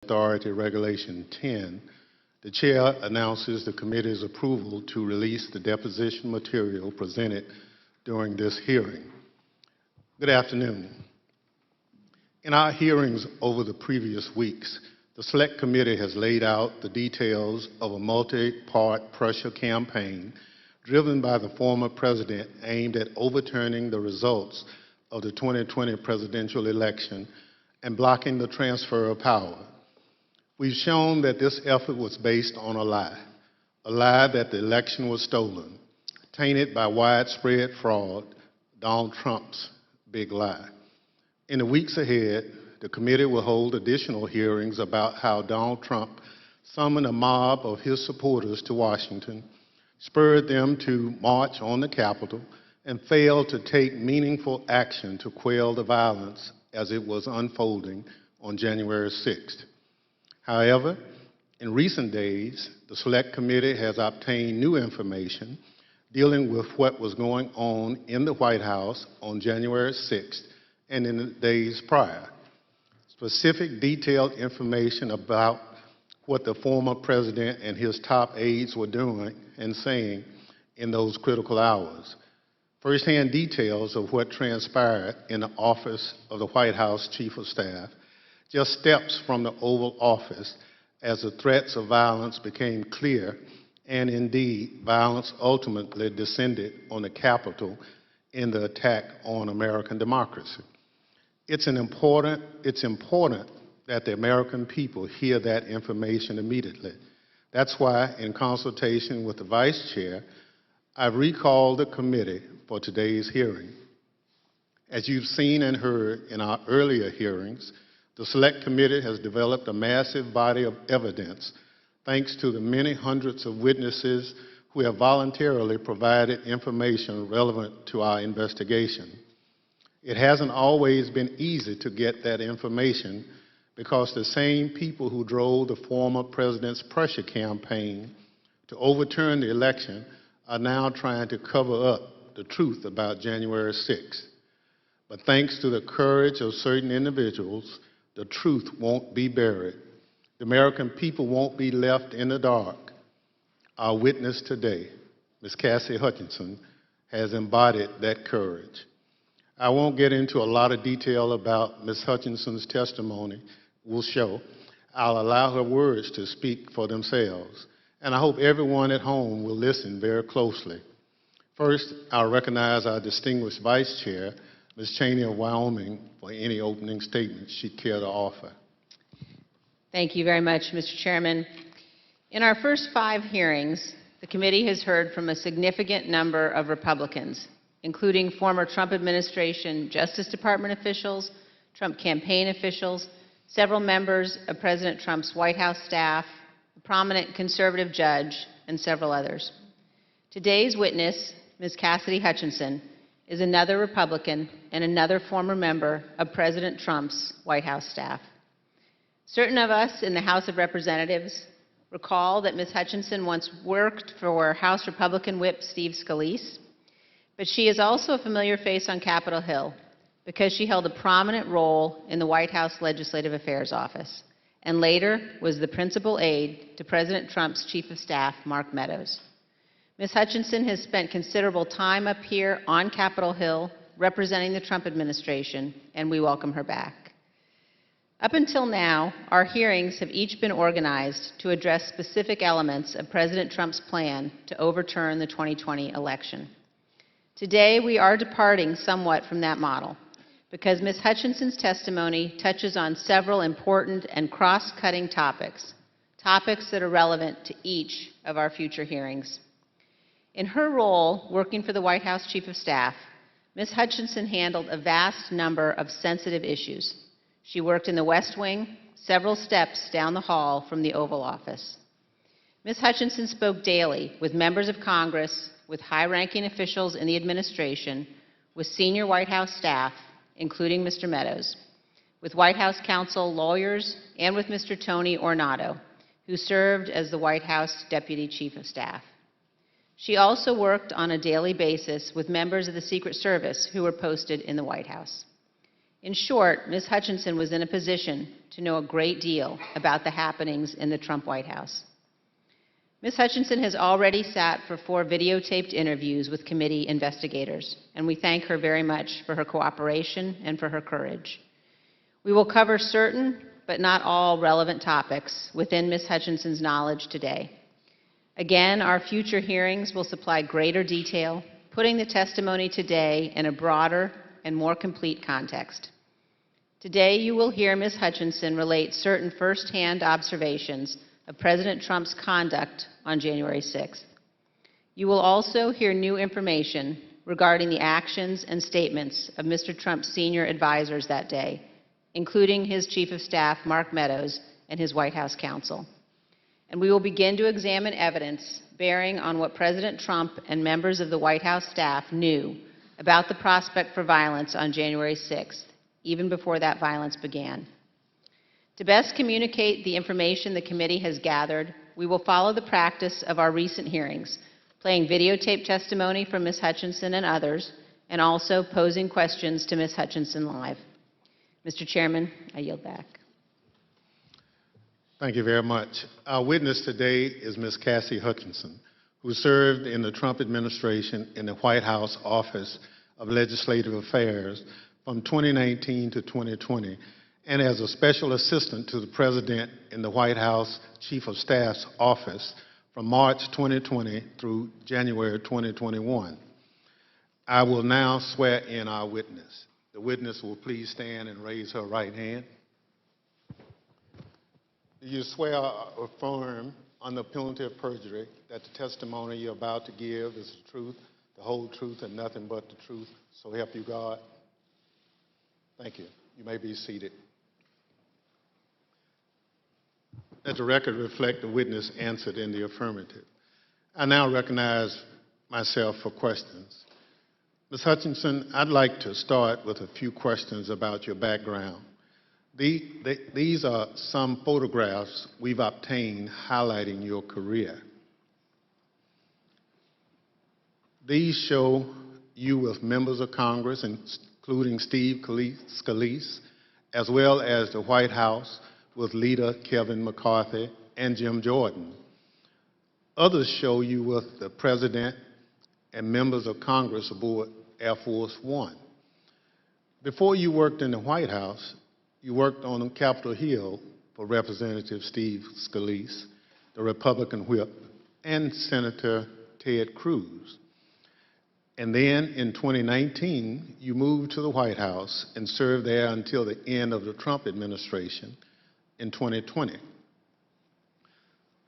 Authority Regulation 10, the Chair announces the committee's approval to release the deposition material presented during this hearing. Good afternoon. In our hearings over the previous weeks, the Select Committee has laid out the details of a multi-part pressure campaign driven by the former president aimed at overturning the results of the 2020 presidential election and blocking the transfer of power. We've shown that this effort was based on a lie that the election was stolen, tainted by widespread fraud, Donald Trump's big lie. In the weeks ahead, the committee will hold additional hearings about how Donald Trump summoned a mob of his supporters to Washington, spurred them to march on the Capitol, and failed to take meaningful action to quell the violence as it was unfolding on January 6th. However, in recent days, the Select Committee has obtained new information dealing with what was going on in the White House on January 6th and in the days prior. Specific detailed information about what the former president and his top aides were doing and saying in those critical hours. First-hand details of what transpired in the office of the White House Chief of Staff, just steps from the Oval Office as the threats of violence became clear, and indeed, violence ultimately descended on the Capitol in the attack on American democracy. It's important that the American people hear that information immediately. That's why, in consultation with the Vice Chair, I've recalled the committee for today's hearing. As you've seen and heard in our earlier hearings, the Select Committee has developed a massive body of evidence thanks to the many hundreds of witnesses who have voluntarily provided information relevant to our investigation. It hasn't always been easy to get that information because the same people who drove the former president's pressure campaign to overturn the election are now trying to cover up the truth about January 6th. But thanks to the courage of certain individuals, the truth won't be buried. The American people won't be left in the dark. Our witness today, Ms. Cassidy Hutchinson, has embodied that courage. I won't get into a lot of detail about Ms. Hutchinson's testimony will show. I'll allow her words to speak for themselves, and I hope everyone at home will listen very closely. First, I'll recognize our distinguished Vice Chair, Ms. Cheney of Wyoming, for any opening statements she'd care to offer. Thank you very much, Mr. Chairman. In our first 5 hearings, the committee has heard from a significant number of Republicans, including former Trump administration Justice Department officials, Trump campaign officials, several members of President Trump's White House staff, a prominent conservative judge, and several others. Today's witness, Ms. Cassidy Hutchinson, is another Republican and another former member of President Trump's White House staff. Certain of us in the House of Representatives recall that Ms. Hutchinson once worked for House Republican Whip Steve Scalise, but she is also a familiar face on Capitol Hill because she held a prominent role in the White House Legislative Affairs Office and later was the principal aide to President Trump's Chief of Staff, Mark Meadows. Ms. Hutchinson has spent considerable time up here on Capitol Hill representing the Trump administration, and we welcome her back. Up until now, our hearings have each been organized to address specific elements of President Trump's plan to overturn the 2020 election. Today, we are departing somewhat from that model because Ms. Hutchinson's testimony touches on several important and cross-cutting topics that are relevant to each of our future hearings. In her role working for the White House Chief of Staff, Ms. Hutchinson handled a vast number of sensitive issues. She worked in the West Wing, several steps down the hall from the Oval Office. Ms. Hutchinson spoke daily with members of Congress, with high-ranking officials in the administration, with senior White House staff, including Mr. Meadows, with White House counsel, lawyers, and with Mr. Tony Ornato, who served as the White House Deputy Chief of Staff. She also worked on a daily basis with members of the Secret Service who were posted in the White House. In short, Ms. Hutchinson was in a position to know a great deal about the happenings in the Trump White House. Ms. Hutchinson has already sat for 4 videotaped interviews with committee investigators, and we thank her very much for her cooperation and for her courage. We will cover certain, but not all, relevant topics within Ms. Hutchinson's knowledge today. Again, our future hearings will supply greater detail, putting the testimony today in a broader and more complete context. Today, you will hear Ms. Hutchinson relate certain firsthand observations of President Trump's conduct on January 6th. You will also hear new information regarding the actions and statements of Mr. Trump's senior advisors that day, including his Chief of Staff, Mark Meadows, and his White House counsel. And we will begin to examine evidence bearing on what President Trump and members of the White House staff knew about the prospect for violence on January 6th, even before that violence began. To best communicate the information the committee has gathered, we will follow the practice of our recent hearings, playing videotape testimony from Ms. Hutchinson and others, and also posing questions to Ms. Hutchinson live. Mr. Chairman, I yield back. Thank you very much. Our witness today is Ms. Cassidy Hutchinson, who served in the Trump administration in the White House Office of Legislative Affairs from 2019 to 2020, and as a special assistant to the President in the White House Chief of Staff's office from March 2020 through January 2021. I will now swear in our witness. The witness will please stand and raise her right hand. Do you swear or affirm under penalty of perjury that the testimony you're about to give is the truth, the whole truth, and nothing but the truth, so help you God? Thank you. You may be seated. Let the record reflect the witness answered in the affirmative. I now recognize myself for questions. Ms. Hutchinson, I'd like to start with a few questions about your background. These are some photographs we've obtained highlighting your career. These show you with members of Congress, including Steve Scalise, as well as the White House with leader Kevin McCarthy and Jim Jordan. Others show you with the President and members of Congress aboard Air Force One. Before you worked in the White House, you worked on Capitol Hill for Representative Steve Scalise, the Republican whip, and Senator Ted Cruz. And then in 2019, you moved to the White House and served there until the end of the Trump administration in 2020.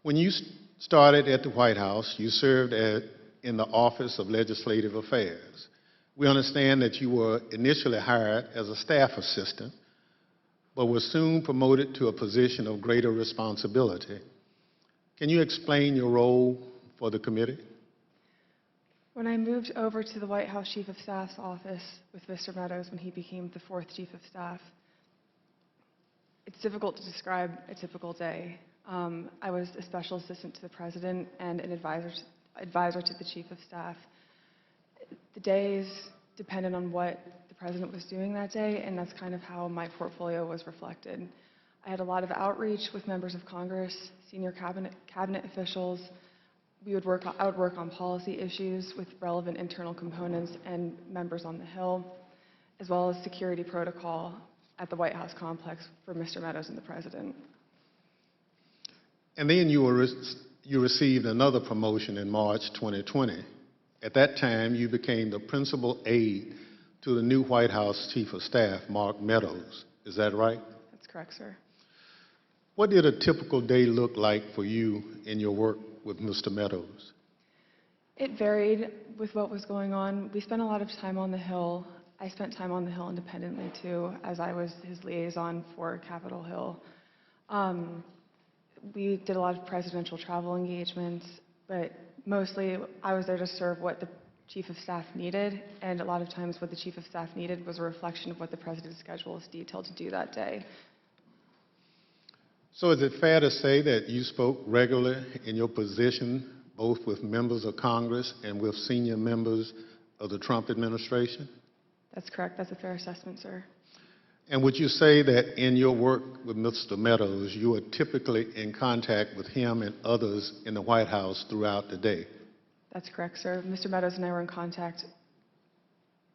When you started at the White House, you served in the Office of Legislative Affairs. We understand that you were initially hired as a staff assistant, but were soon promoted to a position of greater responsibility. Can you explain your role for the committee? When I moved over to the White House Chief of Staff's office with Mr. Meadows when he became the 4th Chief of Staff, it's difficult to describe a typical day. I was a special assistant to the President and an advisor to the Chief of Staff. The days depended on what the President was doing that day, and that's kind of how my portfolio was reflected. I had a lot of outreach with members of Congress, senior cabinet officials. I would work on policy issues with relevant internal components and members on the Hill, as well as security protocol at the White House complex for Mr. Meadows and the President. And then you received another promotion in March 2020. At that time, you became the principal aide to the new White House Chief of Staff, Mark Meadows. Is that right? That's correct, sir. What did a typical day look like for you in your work with Mr. Meadows? It varied with what was going on. We spent a lot of time on the Hill. I spent time on the Hill independently, too, as I was his liaison for Capitol Hill. We did a lot of presidential travel engagements, but mostly I was there to serve what the Chief of Staff needed, and a lot of times what the Chief of Staff needed was a reflection of what the President's schedule was detailed to do that day. So is it fair to say that you spoke regularly in your position, both with members of Congress and with senior members of the Trump administration? That's correct. That's a fair assessment, sir. And would you say that in your work with Mr. Meadows, you are typically in contact with him and others in the White House throughout the day? That's correct, sir. Mr. Meadows and I were in contact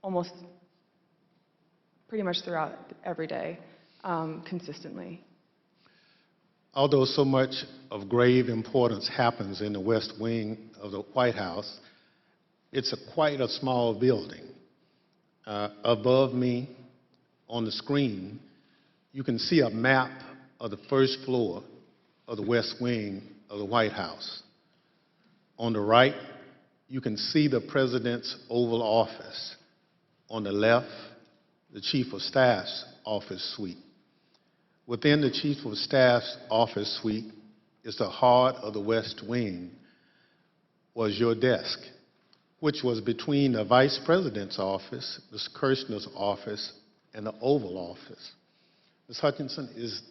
almost pretty much throughout every day, consistently. Although so much of grave importance happens in the West Wing of the White House, it's quite a small building. Above me on the screen, you can see a map of the first floor of the West Wing of the White House. On the right, you can see the President's Oval Office. On the left, the Chief of Staff's office suite. Within the Chief of Staff's office suite is the heart of the West Wing, was your desk, which was between the Vice President's office, Ms. Kirshner's office, and the Oval Office. Ms. Hutchinson, is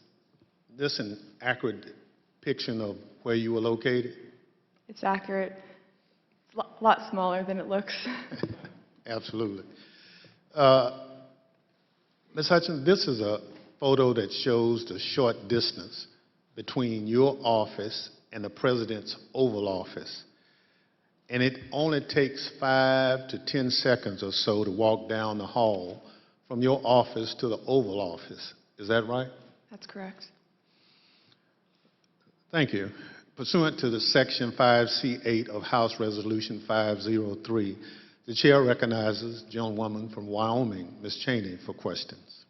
this an accurate depiction of where you were located? It's accurate. It's a lot smaller than it looks. Absolutely. Ms. Hutchinson, this is a photo that shows the short distance between your office and the President's Oval Office. And it only takes 5 to 10 seconds or so to walk down the hall from your office to the Oval Office. Is that right? That's correct. Thank you. Pursuant to the Section 5C8 of House Resolution 503, the chair recognizes the gentlewoman from Wyoming, Ms. Cheney, for questions.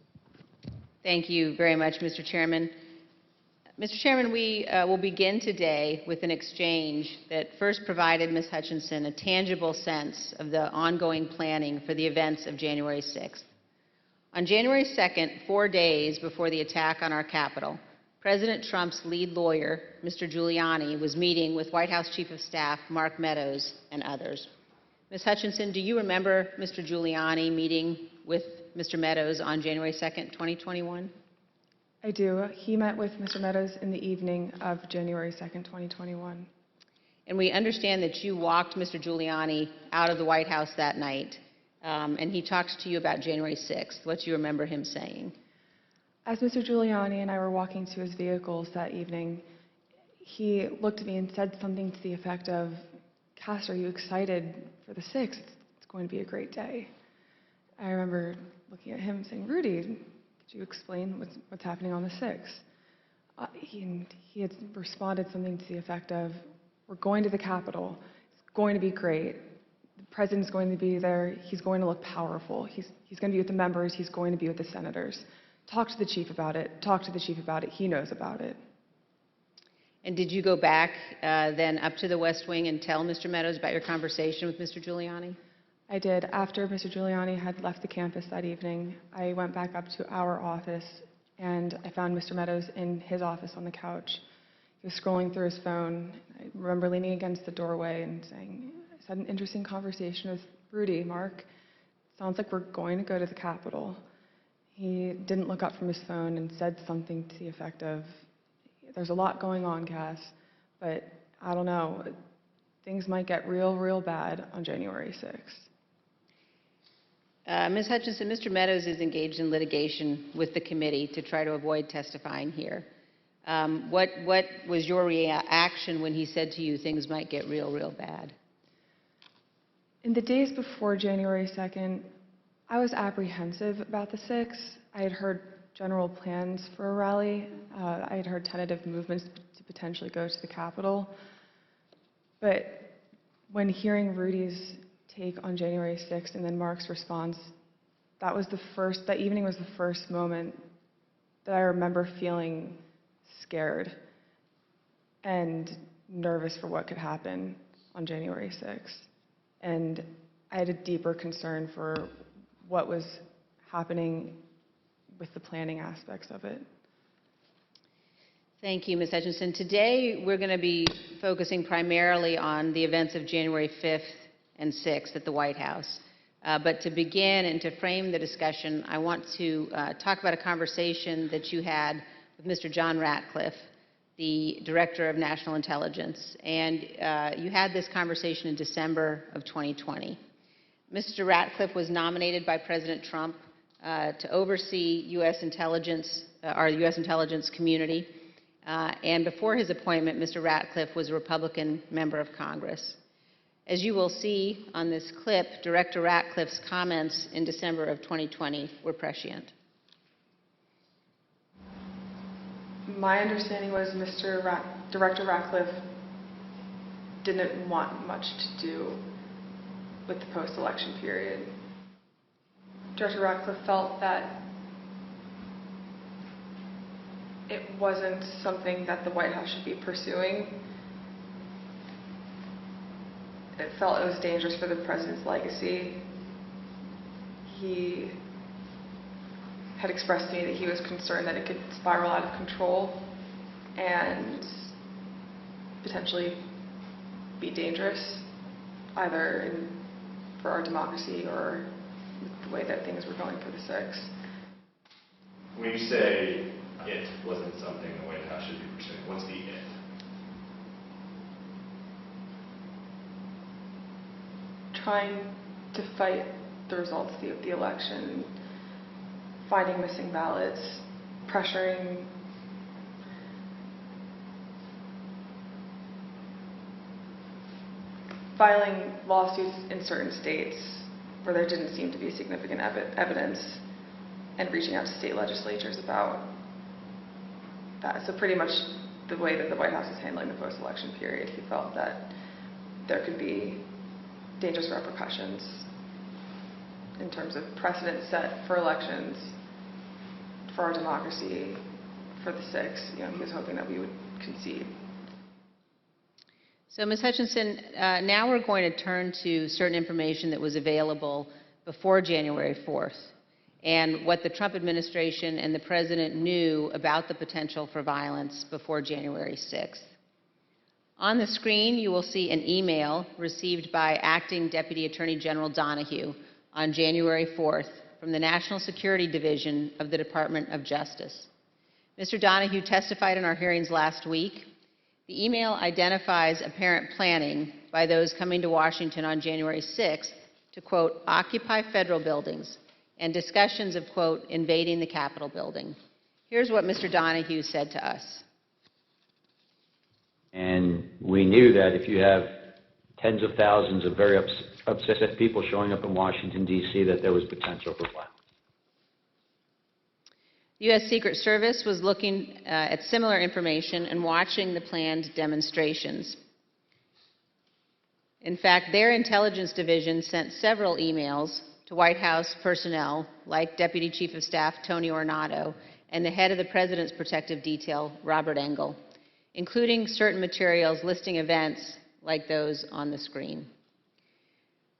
Thank you very much, Mr. Chairman. Mr. Chairman, we will begin today with an exchange that first provided Ms. Hutchinson a tangible sense of the ongoing planning for the events of January 6th. On January 2nd, 4 days before the attack on our Capitol, President Trump's lead lawyer, Mr. Giuliani, was meeting with White House Chief of Staff Mark Meadows and others. Ms. Hutchinson, do you remember Mr. Giuliani meeting with Mr. Meadows on January 2nd, 2021? I do. He met with Mr. Meadows in the evening of January 2nd, 2021. And we understand that you walked Mr. Giuliani out of the White House that night, and he talked to you about January 6th. What do you remember him saying? As Mr. Giuliani and I were walking to his vehicles that evening, he looked at me and said something to the effect of, "Cass, are you excited for the 6th? It's going to be a great day." I remember looking at him saying, "Rudy, could you explain what's happening on the 6th?" He had responded something to the effect of, "We're going to the Capitol. It's going to be great. The president's going to be there. He's going to look powerful. He's going to be with the members. He's going to be with the senators. Talk to the chief about it. Talk to the chief about it. He knows about it." And did you go back then up to the West Wing and tell Mr. Meadows about your conversation with Mr. Giuliani? I did. After Mr. Giuliani had left the campus that evening, I went back up to our office, and I found Mr. Meadows in his office on the couch. He was scrolling through his phone. I remember leaning against the doorway and saying, "I had an interesting conversation with Rudy, Mark. Sounds like we're going to go to the Capitol." He didn't look up from his phone and said something to the effect of, "There's a lot going on, Cass, but I don't know. Things might get real bad on January 6th. Ms. Hutchinson, Mr. Meadows is engaged in litigation with the committee to try to avoid testifying here. What was your reaction when he said to you things might get real bad? In the days before January 2nd, I was apprehensive about the 6th. I had heard general plans for a rally. I had heard tentative movements to potentially go to the Capitol. But when hearing Rudy's take on January 6th and then Mark's response, that evening was the first moment that I remember feeling scared and nervous for what could happen on January 6th. And I had a deeper concern for what was happening with the planning aspects of it. Thank you, Ms. Hutchinson. Today, we're going to be focusing primarily on the events of January 5th and 6th at the White House. But to begin and to frame the discussion, I want to talk about a conversation that you had with Mr. John Ratcliffe, the Director of National Intelligence. And you had this conversation in December of 2020. Mr. Ratcliffe was nominated by President Trump to oversee U.S. intelligence, our U.S. intelligence community. And before his appointment, Mr. Ratcliffe was a Republican member of Congress. As you will see on this clip, Director Ratcliffe's comments in December of 2020 were prescient. My understanding was Director Ratcliffe didn't want much to do with the post-election period. Director Ratcliffe felt that it wasn't something that the White House should be pursuing. It felt it was dangerous for the president's legacy. He had expressed to me that he was concerned that it could spiral out of control and potentially be dangerous, either for our democracy or the way that things were going for the 6th. When you say it wasn't something the White House should be pursuing, what's the it? Trying to fight the results of the election, finding missing ballots, pressuring filing lawsuits in certain states where there didn't seem to be significant evidence, and reaching out to state legislatures about that. So pretty much the way that the White House is handling the post-election period, he felt that there could be dangerous repercussions in terms of precedent set for elections, for our democracy, for the 6th. He was hoping that we would concede. So, Ms. Hutchinson, now we're going to turn to certain information that was available before January 4th and what the Trump administration and the president knew about the potential for violence before January 6th. On the screen, you will see an email received by Acting Deputy Attorney General Donahue on January 4th from the National Security Division of the Department of Justice. Mr. Donahue testified in our hearings last week. The email identifies apparent planning by those coming to Washington on January 6th to, quote, occupy federal buildings, and discussions of, quote, invading the Capitol building. Here's what Mr. Donahue said to us. And we knew that if you have tens of thousands of very upset people showing up in Washington, D.C., that there was potential for violence. The U.S. Secret Service was looking at similar information and watching the planned demonstrations. In fact, their intelligence division sent several emails to White House personnel, like Deputy Chief of Staff Tony Ornato and the head of the President's Protective Detail, Robert Engel, including certain materials listing events like those on the screen.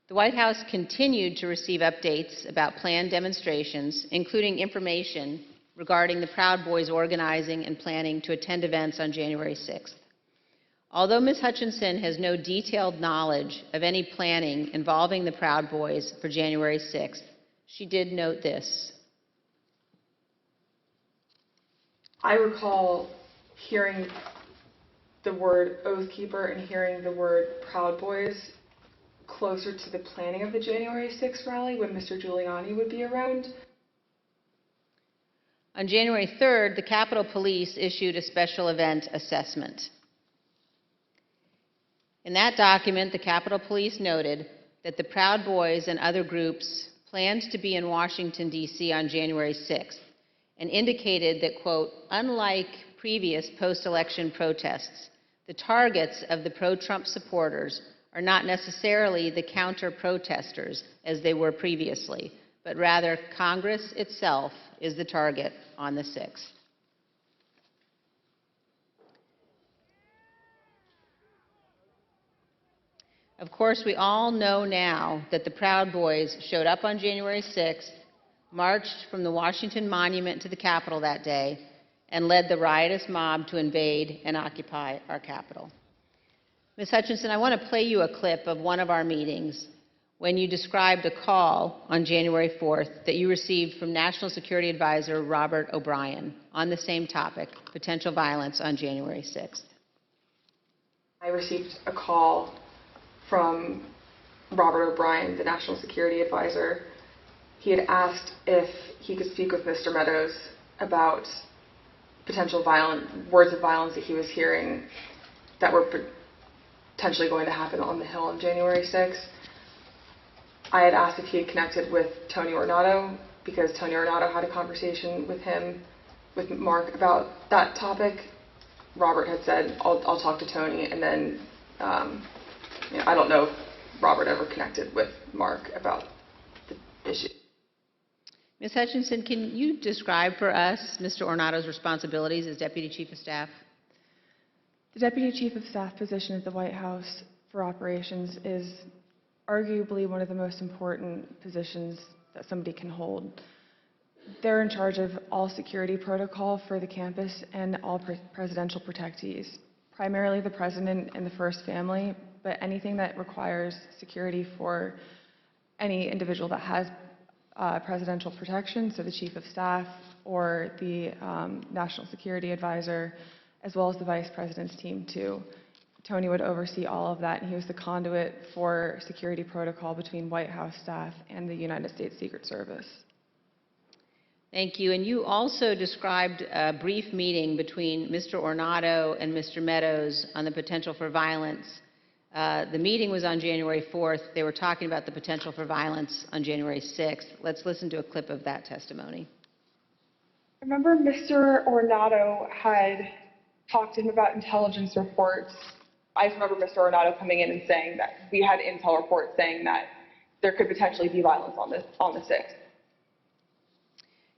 The White House continued to receive updates about planned demonstrations, including information regarding the Proud Boys organizing and planning to attend events on January 6th. Although Ms. Hutchinson has no detailed knowledge of any planning involving the Proud Boys for January 6th, she did note this. I recall hearing the word Oath Keeper and hearing the word Proud Boys closer to the planning of the January 6th rally when Mr. Giuliani would be around. On January 3rd, the Capitol Police issued a special event assessment. In that document, the Capitol Police noted that the Proud Boys and other groups planned to be in Washington, D.C. on January 6th and indicated that, quote, unlike previous post-election protests, the targets of the pro-Trump supporters are not necessarily the counter-protesters as they were previously, but rather Congress itself is the target on the 6th. Of course, we all know now that the Proud Boys showed up on January 6th, marched from the Washington Monument to the Capitol that day, and led the riotous mob to invade and occupy our Capitol. Ms. Hutchinson, I want to play you a clip of one of our meetings when you described a call on January 4th that you received from National Security Advisor Robert O'Brien on the same topic, potential violence on January 6th. I received a call from Robert O'Brien, the National Security Advisor. he had asked if he could speak with Mr. Meadows about potential words of violence that he was hearing that were potentially going to happen on the Hill on January 6th. I had asked if he had connected with Tony Ornato, because Tony Ornato had a conversation with Mark about that topic. Robert had said, I'll talk to Tony, and then I don't know if Robert ever connected with Mark about the issue. Ms. Hutchinson, can you describe for us Mr. Ornato's responsibilities as Deputy Chief of Staff? The Deputy Chief of Staff position at the White House for operations is arguably one of the most important positions that somebody can hold. They're in charge of all security protocol for the campus and all presidential protectees, primarily the president and the First Family, but anything that requires security for any individual that has presidential protection, so the Chief of Staff or the National Security Advisor, as well as the Vice President's team too. Tony would oversee all of that, and he was the conduit for security protocol between White House staff and the United States Secret Service. Thank you. And you also described a brief meeting between Mr. Ornato and Mr. Meadows on the potential for violence. The meeting was on January 4th. They were talking about the potential for violence on January 6th. Let's listen to a clip of that testimony. I remember Mr. Ornato had talked to him about intelligence reports. I remember Mr. Ornato coming in and saying that we had intel reports saying that there could potentially be violence on the 6th.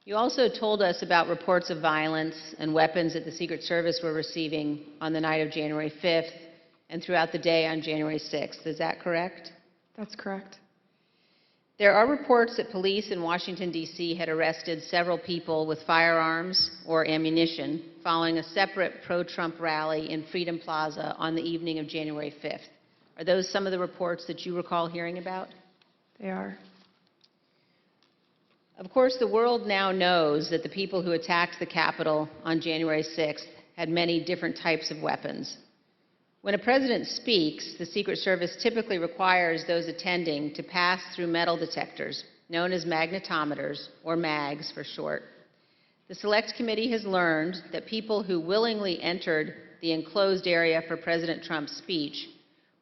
You also told us about reports of violence and weapons that the Secret Service were receiving on the night of January 5th and throughout the day on January 6th. Is that correct? That's correct. There are reports that police in Washington, D.C. had arrested several people with firearms or ammunition following a separate pro-Trump rally in Freedom Plaza on the evening of January 5th. Are those some of the reports that you recall hearing about? They are. Of course, the world now knows that the people who attacked the Capitol on January 6th had many different types of weapons. When a president speaks, the Secret Service typically requires those attending to pass through metal detectors, known as magnetometers, or MAGs for short. The Select Committee has learned that people who willingly entered the enclosed area for President Trump's speech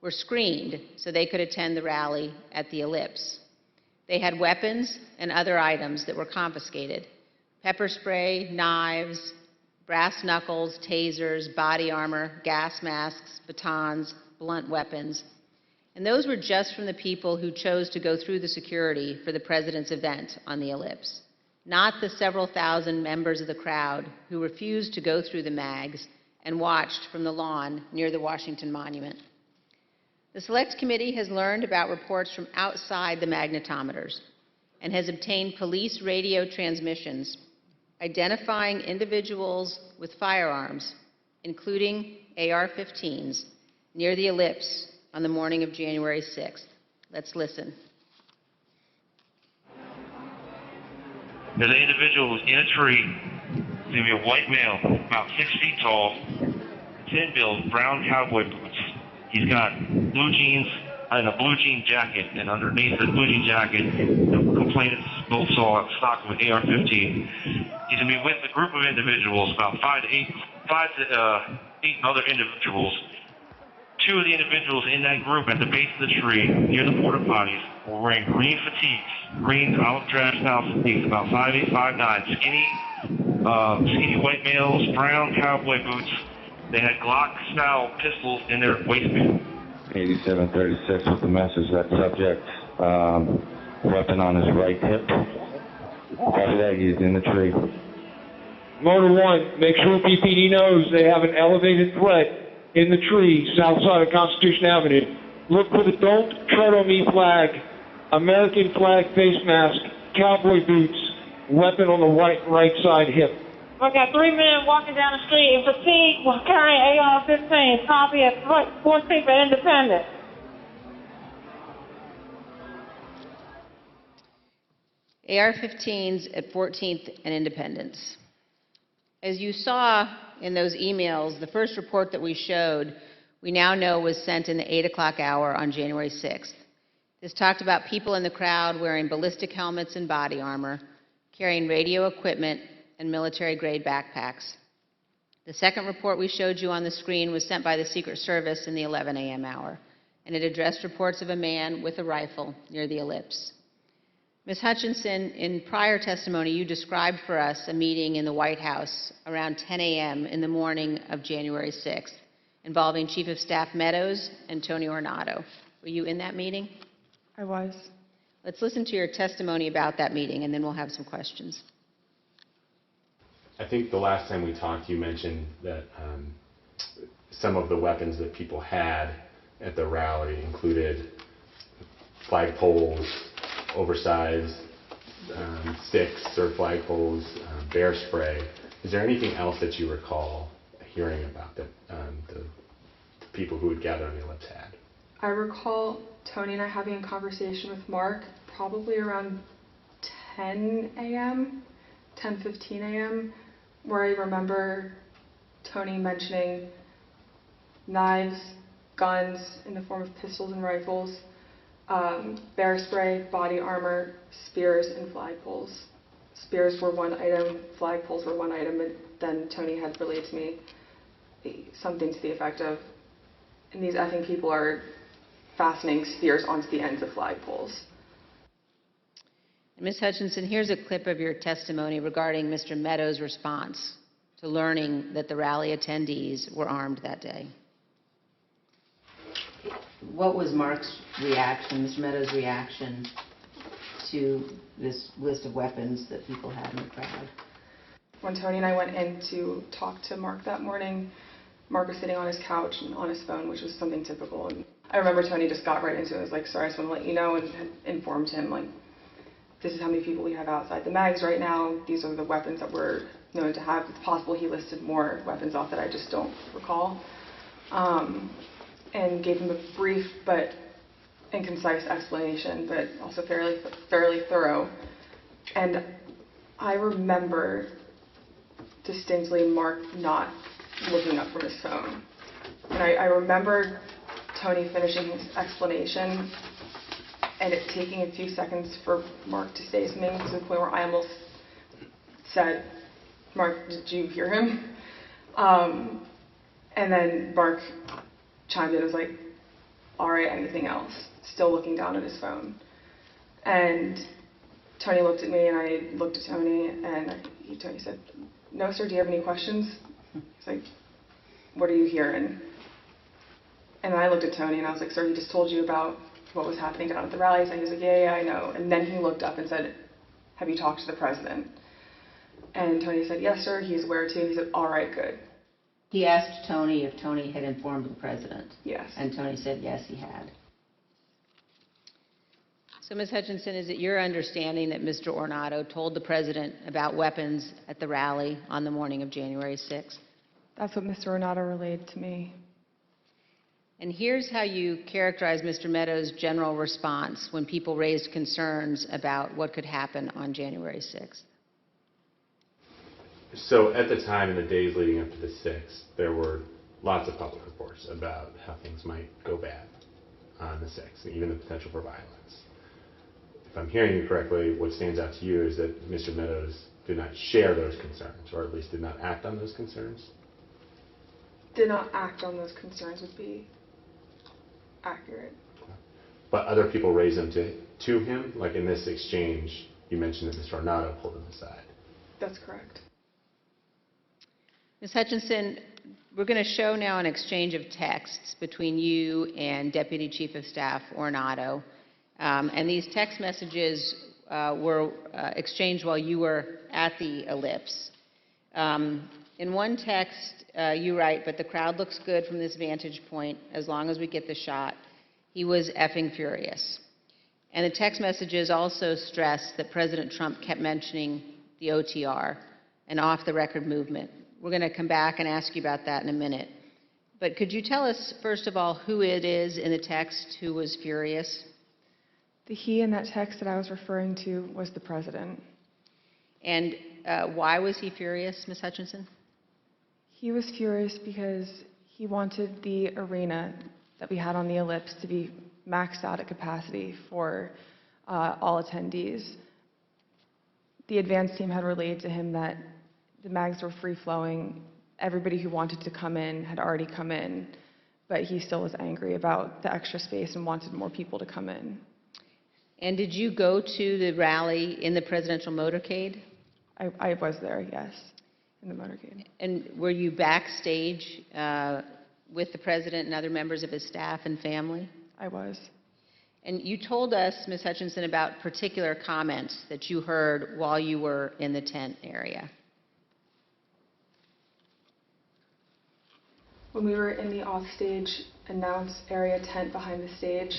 were screened so they could attend the rally at the Ellipse. They had weapons and other items that were confiscated: pepper spray, knives, brass knuckles, tasers, body armor, gas masks, batons, blunt weapons. And those were just from the people who chose to go through the security for the president's event on the Ellipse, not the several thousand members of the crowd who refused to go through the MAGs and watched from the lawn near the Washington Monument. The Select Committee has learned about reports from outside the magnetometers and has obtained police radio transmissions identifying individuals with firearms, including AR-15s, near the Ellipse on the morning of January 6th. Let's listen. There's an individual in a tree. He's going to be a white male, about 6 feet tall, thin build, brown cowboy boots. He's got blue jeans and a blue jean jacket, and underneath the blue jean jacket, the complainants both saw a stock with AR-15. He's going to be with a group of individuals, about five to eight other individuals. Two of the individuals in that group at the base of the tree, near the porta potties, were wearing green fatigues, green olive drab style fatigues, about 5'8", 5'9", skinny white males, brown cowboy boots. They had Glock-style pistols in their waistband. 8736 with the message that subject, weapon on his right hip. After that, he's in the tree. Motor 1, make sure PPD knows they have an elevated threat in the tree south side of Constitution Avenue. Look for the Don't Tread on Me flag, American flag face mask, cowboy boots, weapon on the right side hip. I got 3 men walking down the street in fatigue while carrying AR-15, copy at 14th and Independence. AR-15s at 14th and Independence. As you saw in those emails, the first report that we showed, we now know was sent in the 8 o'clock hour on January 6th. This talked about people in the crowd wearing ballistic helmets and body armor, carrying radio equipment and military-grade backpacks. The second report we showed you on the screen was sent by the Secret Service in the 11 a.m. hour, and it addressed reports of a man with a rifle near the Ellipse. Ms. Hutchinson, in prior testimony, you described for us a meeting in the White House around 10 a.m. in the morning of January 6th, involving Chief of Staff Meadows and Tony Ornato. Were you in that meeting? I was. Let's listen to your testimony about that meeting, and then we'll have some questions. I think the last time we talked, you mentioned that some of the weapons that people had at the rally included flagpoles, oversized sticks or flagpoles, bear spray. Is there anything else that you recall hearing about that the people who would gather on the Ellipse had? I recall Tony and I having a conversation with Mark probably around 10 a.m., 10:15 a.m., where I remember Tony mentioning knives, guns in the form of pistols and rifles, bear spray, body armor, spears, and flagpoles. Spears were one item, flagpoles were one item, and then Tony had relayed to me something to the effect of, and these effing people are fastening spears onto the ends of flagpoles. Ms. Hutchinson, here's a clip of your testimony regarding Mr. Meadows' response to learning that the rally attendees were armed that day. What was Mark's reaction, Mr. Meadows' reaction to this list of weapons that people had in the crowd? When Tony and I went in to talk to Mark that morning, Mark was sitting on his couch and on his phone, which was something typical. And I remember Tony just got right into it. It was like, sorry, I just want to let you know, and had informed him, like, this is how many people we have outside the mags right now. These are the weapons that we're known to have. It's possible he listed more weapons off that I just don't recall. And gave him a brief but concise explanation, but also fairly thorough. And I remember distinctly Mark not looking up from his phone. And I remember Tony finishing his explanation and it taking a few seconds for Mark to say something to the point where I almost said, Mark, did you hear him? And then Mark chimed in and was like, all right, anything else? Still looking down at his phone. And Tony looked at me and I looked at Tony and Tony said, no, sir, do you have any questions? He's like, what are you hearing? And I looked at Tony and I was like, sir, he just told you about what was happening down at the rally. So he was like, yeah, I know. And then he looked up and said, have you talked to the president? And Tony said, yes, sir, he's aware too. He said, all right, good. He asked Tony if Tony had informed the president. Yes. And Tony said, yes, he had. So, Ms. Hutchinson, is it your understanding that Mr. Ornato told the president about weapons at the rally on the morning of January 6th? That's what Mr. Ornato relayed to me. And here's how you characterize Mr. Meadows' general response when people raised concerns about what could happen on January 6th. So at the time, in the days leading up to the 6th, there were lots of public reports about how things might go bad on the 6th, and even the potential for violence. If I'm hearing you correctly, what stands out to you is that Mr. Meadows did not share those concerns, or at least did not act on those concerns? Did not act on those concerns would be accurate. But other people raised them to him? Like in this exchange, you mentioned that Mr. Ornato pulled him aside. That's correct. Ms. Hutchinson, we're going to show now an exchange of texts between you and Deputy Chief of Staff Ornato. And these text messages were exchanged while you were at the Ellipse. In one text, you write, but the crowd looks good from this vantage point as long as we get the shot. He was effing furious. And the text messages also stress that President Trump kept mentioning the OTR, an off-the-record movement. We're going to come back and ask you about that in a minute. But could you tell us, first of all, who it is in the text who was furious? The he in that text that I was referring to was the president. And why was he furious, Ms. Hutchinson? He was furious because he wanted the arena that we had on the Ellipse to be maxed out at capacity for all attendees. The advance team had relayed to him that the mags were free-flowing. Everybody who wanted to come in had already come in, but he still was angry about the extra space and wanted more people to come in. And did you go to the rally in the presidential motorcade? I was there, yes, in the motorcade. And were you backstage with the president and other members of his staff and family? I was. And you told us, Ms. Hutchinson, about particular comments that you heard while you were in the tent area. When we were in the offstage announce area tent behind the stage,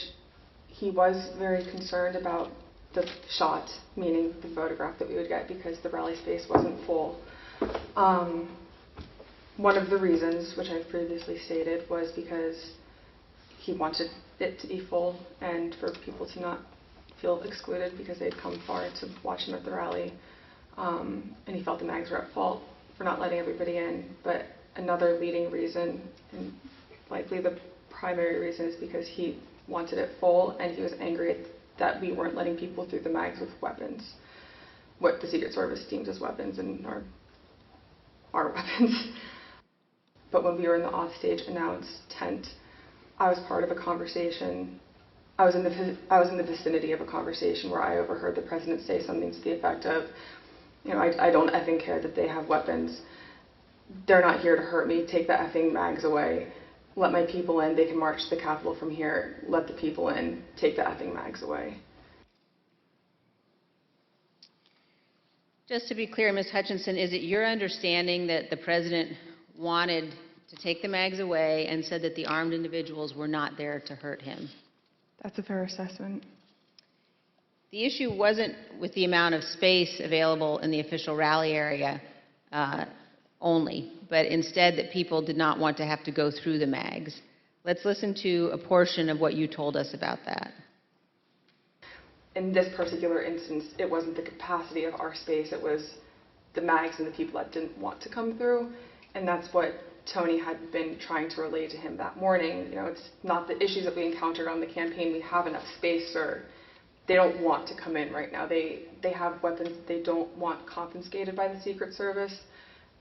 he was very concerned about the shot, meaning the photograph that we would get, because the rally space wasn't full. One of the reasons, which I've previously stated, was because he wanted it to be full and for people to not feel excluded because they'd come far to watch him at the rally. And he felt the mags were at fault for not letting everybody in. But another leading reason, and likely the primary reason, is because he wanted it full and he was angry that we weren't letting people through the mags with weapons, what the Secret Service deems as weapons and our weapons. But when we were in the offstage announce tent, I was part of a conversation. I was in the vicinity of a conversation where I overheard the president say something to the effect of, you know, I don't effing care that they have weapons. They're not here to hurt me. Take the effing mags away. Let my people in. They can march to the Capitol from here. Let the people in. Take the effing mags away. Just to be clear, Ms. Hutchinson, is it your understanding that the president wanted to take the mags away and said that the armed individuals were not there to hurt him? That's a fair assessment. The issue wasn't with the amount of space available in the official rally area only, but instead that people did not want to have to go through the mags. Let's listen to a portion of what you told us about that. In this particular instance, it wasn't the capacity of our space, it was the mags and the people that didn't want to come through, and that's what Tony had been trying to relay to him that morning. You know, it's not the issues that we encountered on the campaign. We have enough space, sir. They don't want to come in right now. They have weapons that they don't want confiscated by the Secret Service,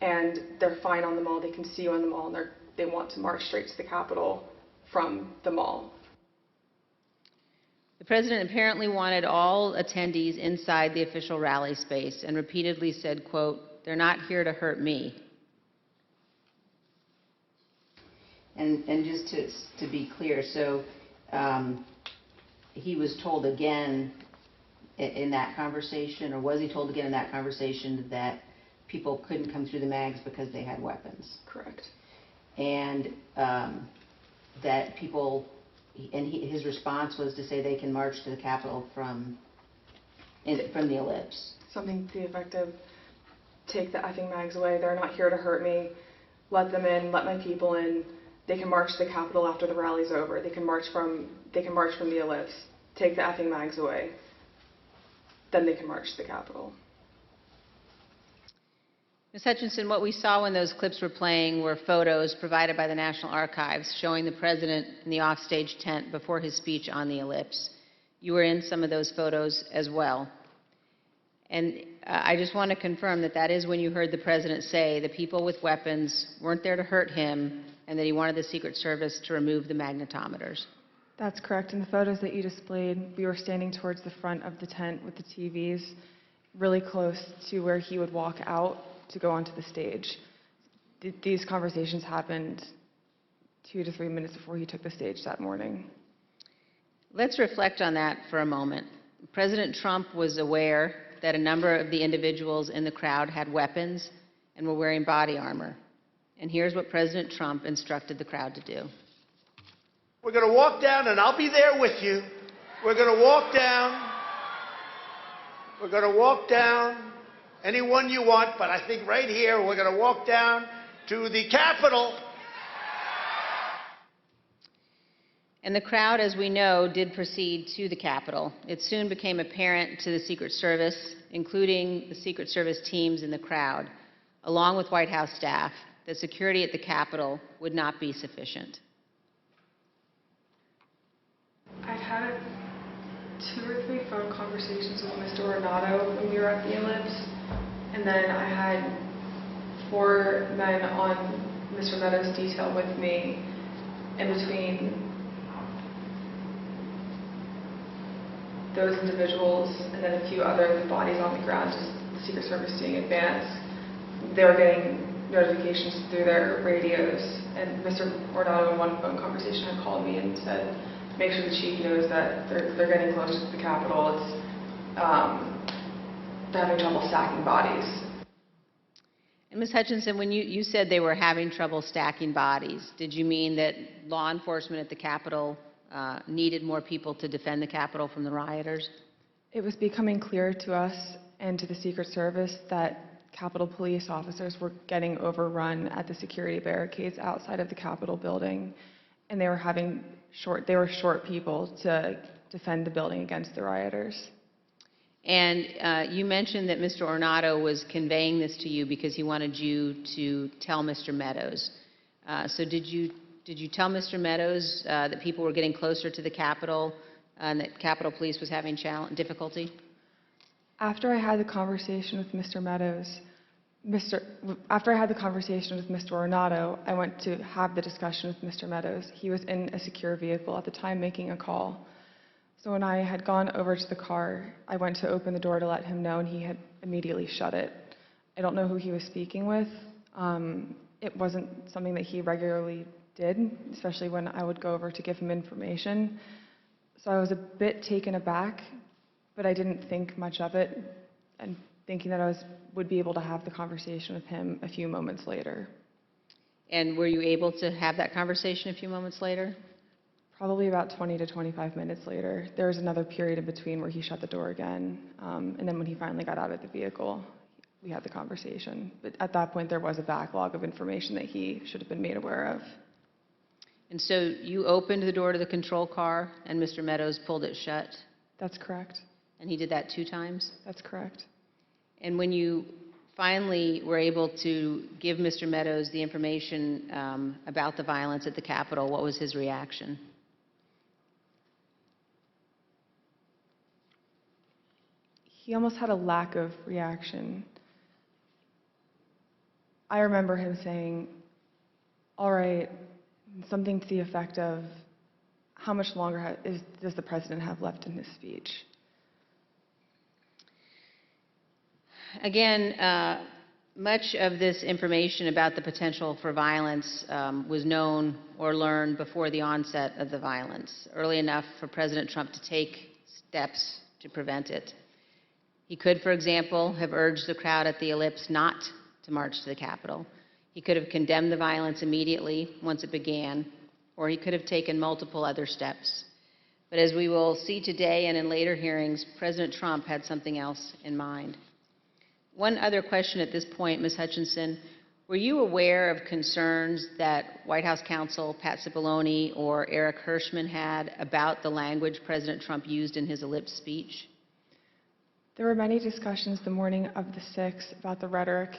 and they're fine on the mall. They can see you on the mall, and they want to march straight to the Capitol from the mall. The president apparently wanted all attendees inside the official rally space and repeatedly said, quote, "They're not here to hurt me." And just to be clear, so he was told again in that conversation, or was he told again in that conversation, that people couldn't come through the mags because they had weapons? Correct. And that people, and his response was to say they can march to the Capitol from the Ellipse. Something to the effect of, take the effing mags away. They're not here to hurt me. Let them in. Let my people in. They can march to the Capitol after the rally's over. They can march from the Ellipse. Take the effing mags away. Then they can march to the Capitol. Ms. Hutchinson, what we saw when those clips were playing were photos provided by the National Archives showing the president in the offstage tent before his speech on the Ellipse. You were in some of those photos as well. And I just want to confirm that that is when you heard the president say the people with weapons weren't there to hurt him and that he wanted the Secret Service to remove the magnetometers. That's correct. In the photos that you displayed, we were standing towards the front of the tent with the TVs, really close to where he would walk out to go onto the stage. These conversations happened 2 to 3 minutes before he took the stage that morning. Let's reflect on that for a moment. President Trump was aware that a number of the individuals in the crowd had weapons and were wearing body armor. And here's what President Trump instructed the crowd to do. We're going to walk down, and I'll be there with you. We're going to walk down. We're going to walk down anyone you want, but I think right here we're going to walk down to the Capitol. And the crowd, as we know, did proceed to the Capitol. It soon became apparent to the Secret Service, including the Secret Service teams in the crowd, along with White House staff, that security at the Capitol would not be sufficient. I'd had 2 or 3 phone conversations with Mr. Ornato when we were at the Ellipse, and then I had 4 men on Mr. Meadows' detail with me in between those individuals and then a few other bodies on the ground, just the Secret Service doing advance. They were getting notifications through their radios, and Mr. Ornato in one phone conversation had called me and said, make sure the chief knows that they're getting close to the Capitol. It's, they're having trouble stacking bodies. And Ms. Hutchinson, when you said they were having trouble stacking bodies, did you mean that law enforcement at the Capitol needed more people to defend the Capitol from the rioters? It was becoming clear to us and to the Secret Service that Capitol Police officers were getting overrun at the security barricades outside of the Capitol building, and they were short people to defend the building against the rioters. And you mentioned that Mr. Ornato was conveying this to you because he wanted you to tell Mr. Meadows. So did you tell Mr. Meadows that people were getting closer to the Capitol and that Capitol Police was having difficulty? After I had the conversation with Mr. Meadows, after I had the conversation with Mr. Ornato, I went to have the discussion with Mr. Meadows. He was in a secure vehicle at the time making a call. So when I had gone over to the car, I went to open the door to let him know, and he had immediately shut it. I don't know who he was speaking with. It wasn't something that he regularly did, especially when I would go over to give him information. So I was a bit taken aback, but I didn't think much of it, and thinking that I would be able to have the conversation with him a few moments later. And were you able to have that conversation a few moments later? Probably about 20 to 25 minutes later. There was another period in between where he shut the door again, and then when he finally got out of the vehicle, we had the conversation. But at that point, there was a backlog of information that he should have been made aware of. And so you opened the door to the control car, and Mr. Meadows pulled it shut? That's correct. And he did that 2 times? That's correct. And when you finally were able to give Mr. Meadows the information about the violence at the Capitol, what was his reaction? He almost had a lack of reaction. I remember him saying, all right, something to the effect of, how much longer does the president have left in his speech? Again, much of this information about the potential for violence was known or learned before the onset of the violence, early enough for President Trump to take steps to prevent it. He could, for example, have urged the crowd at the Ellipse not to march to the Capitol. He could have condemned the violence immediately once it began, or he could have taken multiple other steps. But as we will see today and in later hearings, President Trump had something else in mind. One other question at this point, Ms. Hutchinson, were you aware of concerns that White House counsel Pat Cipollone or Eric Hirschman had about the language President Trump used in his Ellipse speech? There were many discussions the morning of the 6th about the rhetoric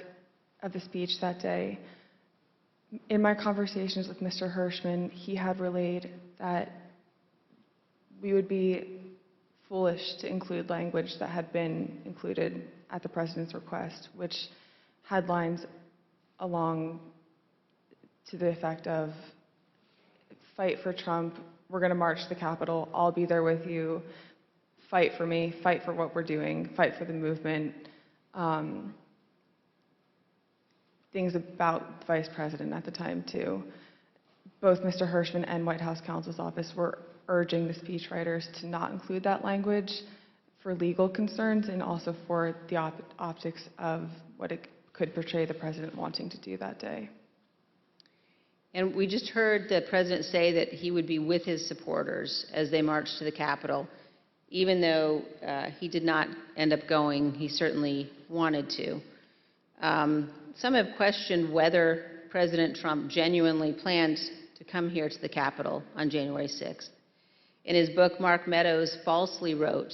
of the speech that day. In my conversations with Mr. Hirschman, he had relayed that we would be foolish to include language that had been included at the president's request, which had lines along to the effect of, fight for Trump, we're going to march to the Capitol, I'll be there with you, fight for me, fight for what we're doing, fight for the movement, things about the vice president at the time too. Both Mr. Hirschman and White House counsel's office were urging the speechwriters to not include that language for legal concerns and also for the optics of what it could portray the president wanting to do that day. And we just heard the president say that he would be with his supporters as they marched to the Capitol. Even though he did not end up going, he certainly wanted to. Some have questioned whether President Trump genuinely planned to come here to the Capitol on January 6th. In his book, Mark Meadows falsely wrote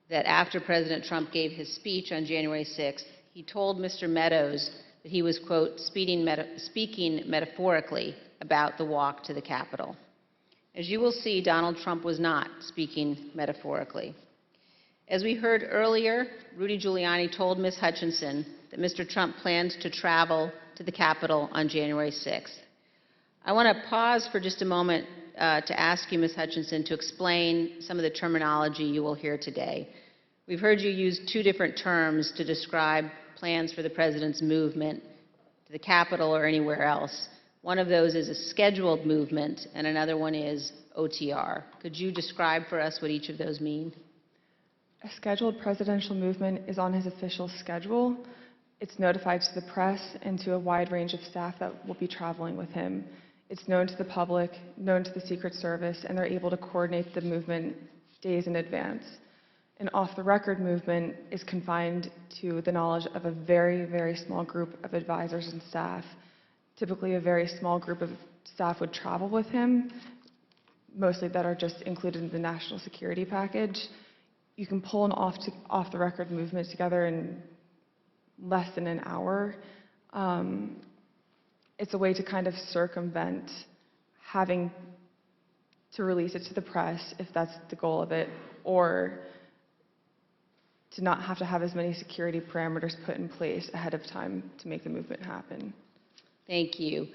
that after President Trump gave his speech on January 6th, he told Mr. Meadows that he was, quote, speaking metaphorically about the walk to the Capitol. As you will see, Donald Trump was not speaking metaphorically. As we heard earlier, Rudy Giuliani told Ms. Hutchinson that Mr. Trump planned to travel to the Capitol on January 6th. I want to pause for just a moment to ask you, Ms. Hutchinson, to explain some of the terminology you will hear today. We've heard you use two different terms to describe plans for the President's movement to the Capitol or anywhere else. One of those is a scheduled movement, and another one is OTR. Could you describe for us what each of those mean? A scheduled presidential movement is on his official schedule. It's notified to the press and to a wide range of staff that will be traveling with him. It's known to the public, known to the Secret Service, and they're able to coordinate the movement days in advance. An off-the-record movement is confined to the knowledge of a very, very small group of advisors and staff. Typically, a very small group of staff would travel with him, mostly that are just included in the national security package. You can pull an off-the-record movement together in less than an hour. It's a way to kind of circumvent having to release it to the press, if that's the goal of it, or to not have to have as many security parameters put in place ahead of time to make the movement happen. Thank you.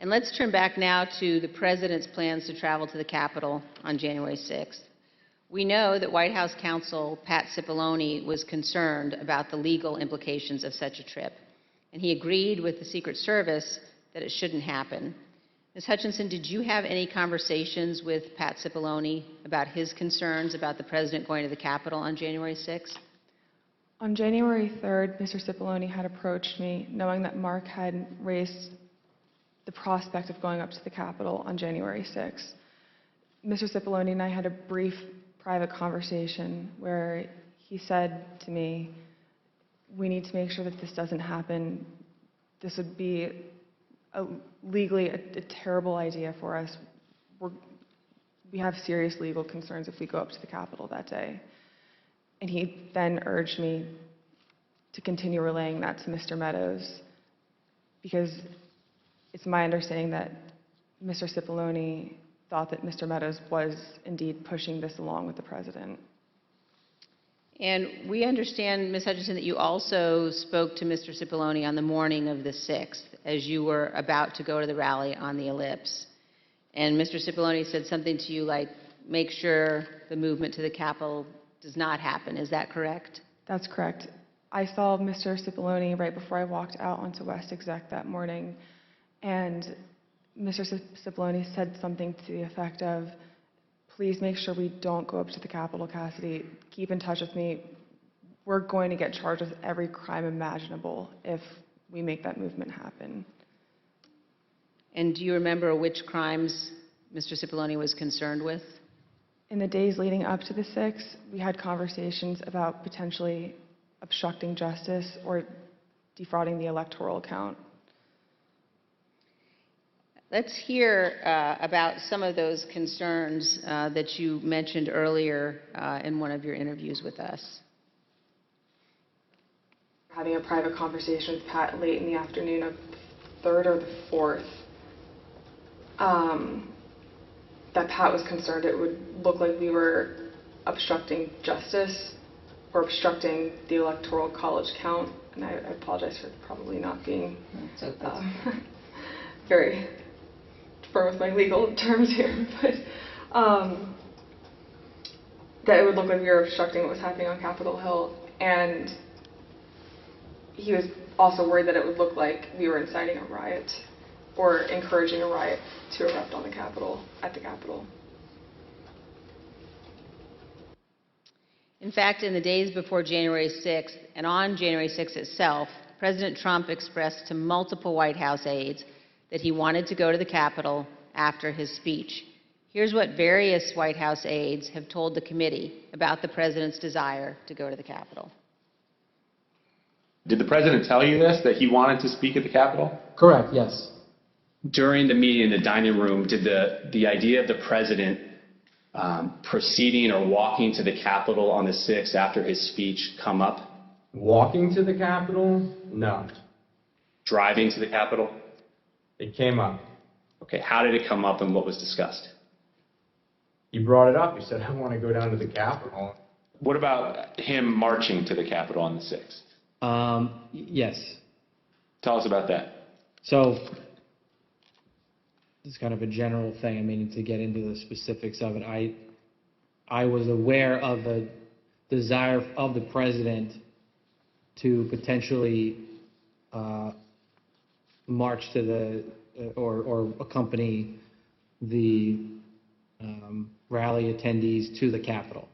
And let's turn back now to the President's plans to travel to the Capitol on January 6th. We know that White House counsel Pat Cipollone was concerned about the legal implications of such a trip, and he agreed with the Secret Service that it shouldn't happen. Ms. Hutchinson, did you have any conversations with Pat Cipollone about his concerns about the President going to the Capitol on January 6th? On January 3rd, Mr. Cipollone had approached me, knowing that Mark had raised the prospect of going up to the Capitol on January 6th. Mr. Cipollone and I had a brief private conversation where he said to me, we need to make sure that this doesn't happen. This would be legally a terrible idea for us. We have serious legal concerns if we go up to the Capitol that day. And he then urged me to continue relaying that to Mr. Meadows, because it's my understanding that Mr. Cipollone thought that Mr. Meadows was indeed pushing this along with the President. And we understand, Ms. Hutchinson, that you also spoke to Mr. Cipollone on the morning of the 6th as you were about to go to the rally on the Ellipse. And Mr. Cipollone said something to you like, make sure the movement to the Capitol does not happen. Is that correct? That's correct. I saw Mr. Cipollone right before I walked out onto West Exec that morning, and Mr. Cipollone said something to the effect of, please make sure we don't go up to the Capitol, Cassidy. Keep in touch with me. We're going to get charged with every crime imaginable if we make that movement happen. And do you remember which crimes Mr. Cipollone was concerned with? In the days leading up to the 6th, we had conversations about potentially obstructing justice or defrauding the electoral count. Let's hear about some of those concerns that you mentioned earlier in one of your interviews with us. Having a private conversation with Pat late in the afternoon of the 3rd or the 4th, that Pat was concerned it would look like we were obstructing justice or obstructing the electoral college count. And I apologize for probably not being very firm with my legal terms here, but that it would look like we were obstructing what was happening on Capitol Hill. And he was also worried that it would look like we were inciting a riot or encouraging a riot to erupt on the Capitol, at the Capitol. In fact, in the days before January 6th and on January 6th itself, President Trump expressed to multiple White House aides that he wanted to go to the Capitol after his speech. Here's what various White House aides have told the committee about the President's desire to go to the Capitol. Did the President tell you this, that he wanted to speak at the Capitol? Correct, yes. During the meeting in the dining room, did the idea of the President proceeding or walking to the Capitol on the 6th after his speech come up? Walking to the Capitol? No. Driving to the Capitol? It came up. Okay, how did it come up and what was discussed? He brought it up. He said, I want to go down to the Capitol. What about him marching to the Capitol on the 6th? Yes. Tell us about that. So it's kind of a general thing. I mean, to get into the specifics of it, I was aware of the desire of the president to potentially march to the or accompany the rally attendees to the Capitol.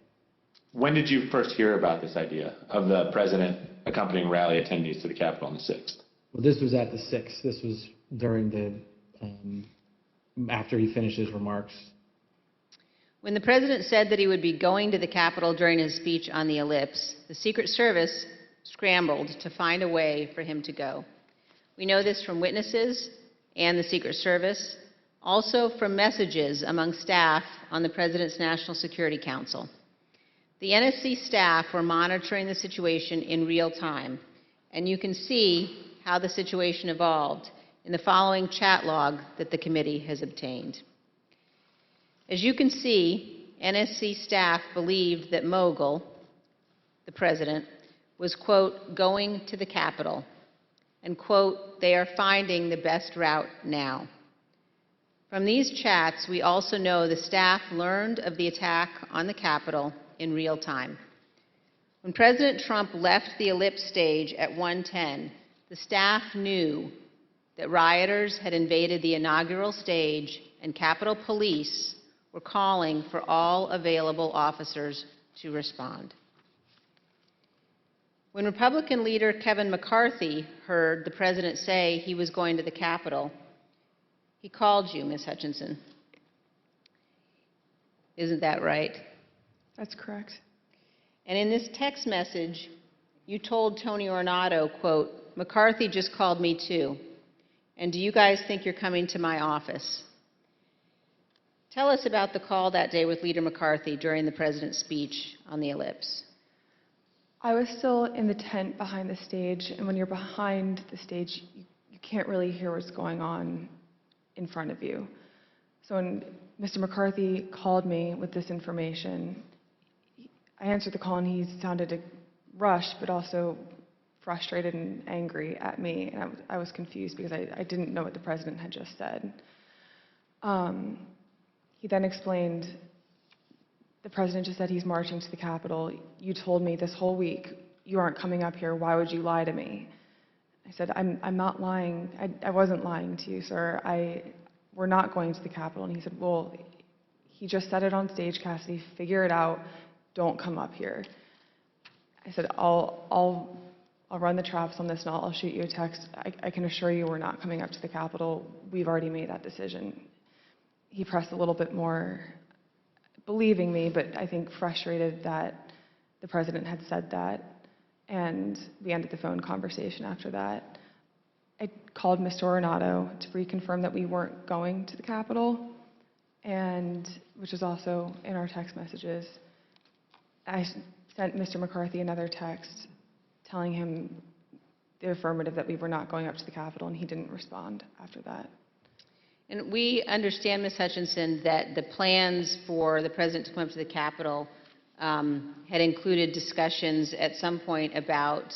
When did you first hear about this idea of the president accompanying rally attendees to the Capitol on the 6th? Well, this was at the 6th. This was during the after he finished his remarks. When the president said that he would be going to the Capitol during his speech on the Ellipse, the Secret Service scrambled to find a way for him to go. We know this from witnesses and the Secret Service, also from messages among staff on the President's National Security Council. The NSC staff were monitoring the situation in real time, and you can see how the situation evolved in the following chat log that the committee has obtained. As you can see, NSC staff believed that Mogul, the president, was, quote, going to the Capitol, and, quote, they are finding the best route now. From these chats, we also know the staff learned of the attack on the Capitol in real time. When President Trump left the Ellipse stage at 1:10, the staff knew that rioters had invaded the inaugural stage and Capitol Police were calling for all available officers to respond. When Republican leader Kevin McCarthy heard the president say he was going to the Capitol, he called you, Ms. Hutchinson. Isn't that right? That's correct. And in this text message, you told Tony Ornato, quote, McCarthy just called me too. And do you guys think you're coming to my office? Tell us about the call that day with Leader McCarthy during the president's speech on the Ellipse. I was still in the tent behind the stage, and when you're behind the stage, you can't really hear what's going on in front of you. So when Mr. McCarthy called me with this information, I answered the call, and he sounded rushed, but also frustrated and angry at me, and I was confused because I didn't know what the president had just said. He then explained, the president just said he's marching to the Capitol. You told me this whole week you aren't coming up here. Why would you lie to me? I said, I'm not lying. I wasn't lying to you, sir. We're not going to the Capitol. And he said, well, he just said it on stage, Cassidy. Figure it out. Don't come up here. I said, I'll run the traps on this and I'll shoot you a text. I can assure you we're not coming up to the Capitol. We've already made that decision. He pressed a little bit more, believing me, but I think frustrated that the president had said that, and we ended the phone conversation after that. I called Mr. Ornato to reconfirm that we weren't going to the Capitol, and which is also in our text messages. I sent Mr. McCarthy another text telling him the affirmative that we were not going up to the Capitol, and he didn't respond after that. And we understand, Ms. Hutchinson, that the plans for the president to come up to the Capitol had included discussions at some point about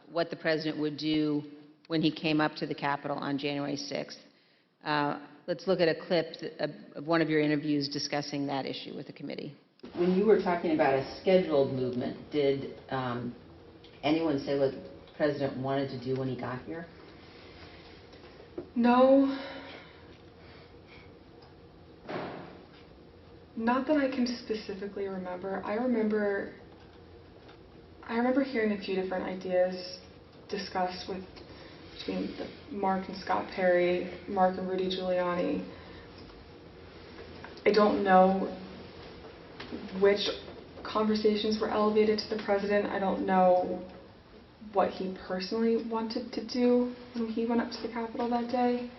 what the president would do when he came up to the Capitol on January 6th. Let's look at a clip of one of your interviews discussing that issue with the committee. When you were talking about a scheduled movement, did anyone say what the president wanted to do when he got here? No. Not that I can specifically remember. I remember hearing a few different ideas discussed between Mark and Scott Perry, Mark and Rudy Giuliani. I don't know which conversations were elevated to the president. I don't know what he personally wanted to do when he went up to the Capitol that day.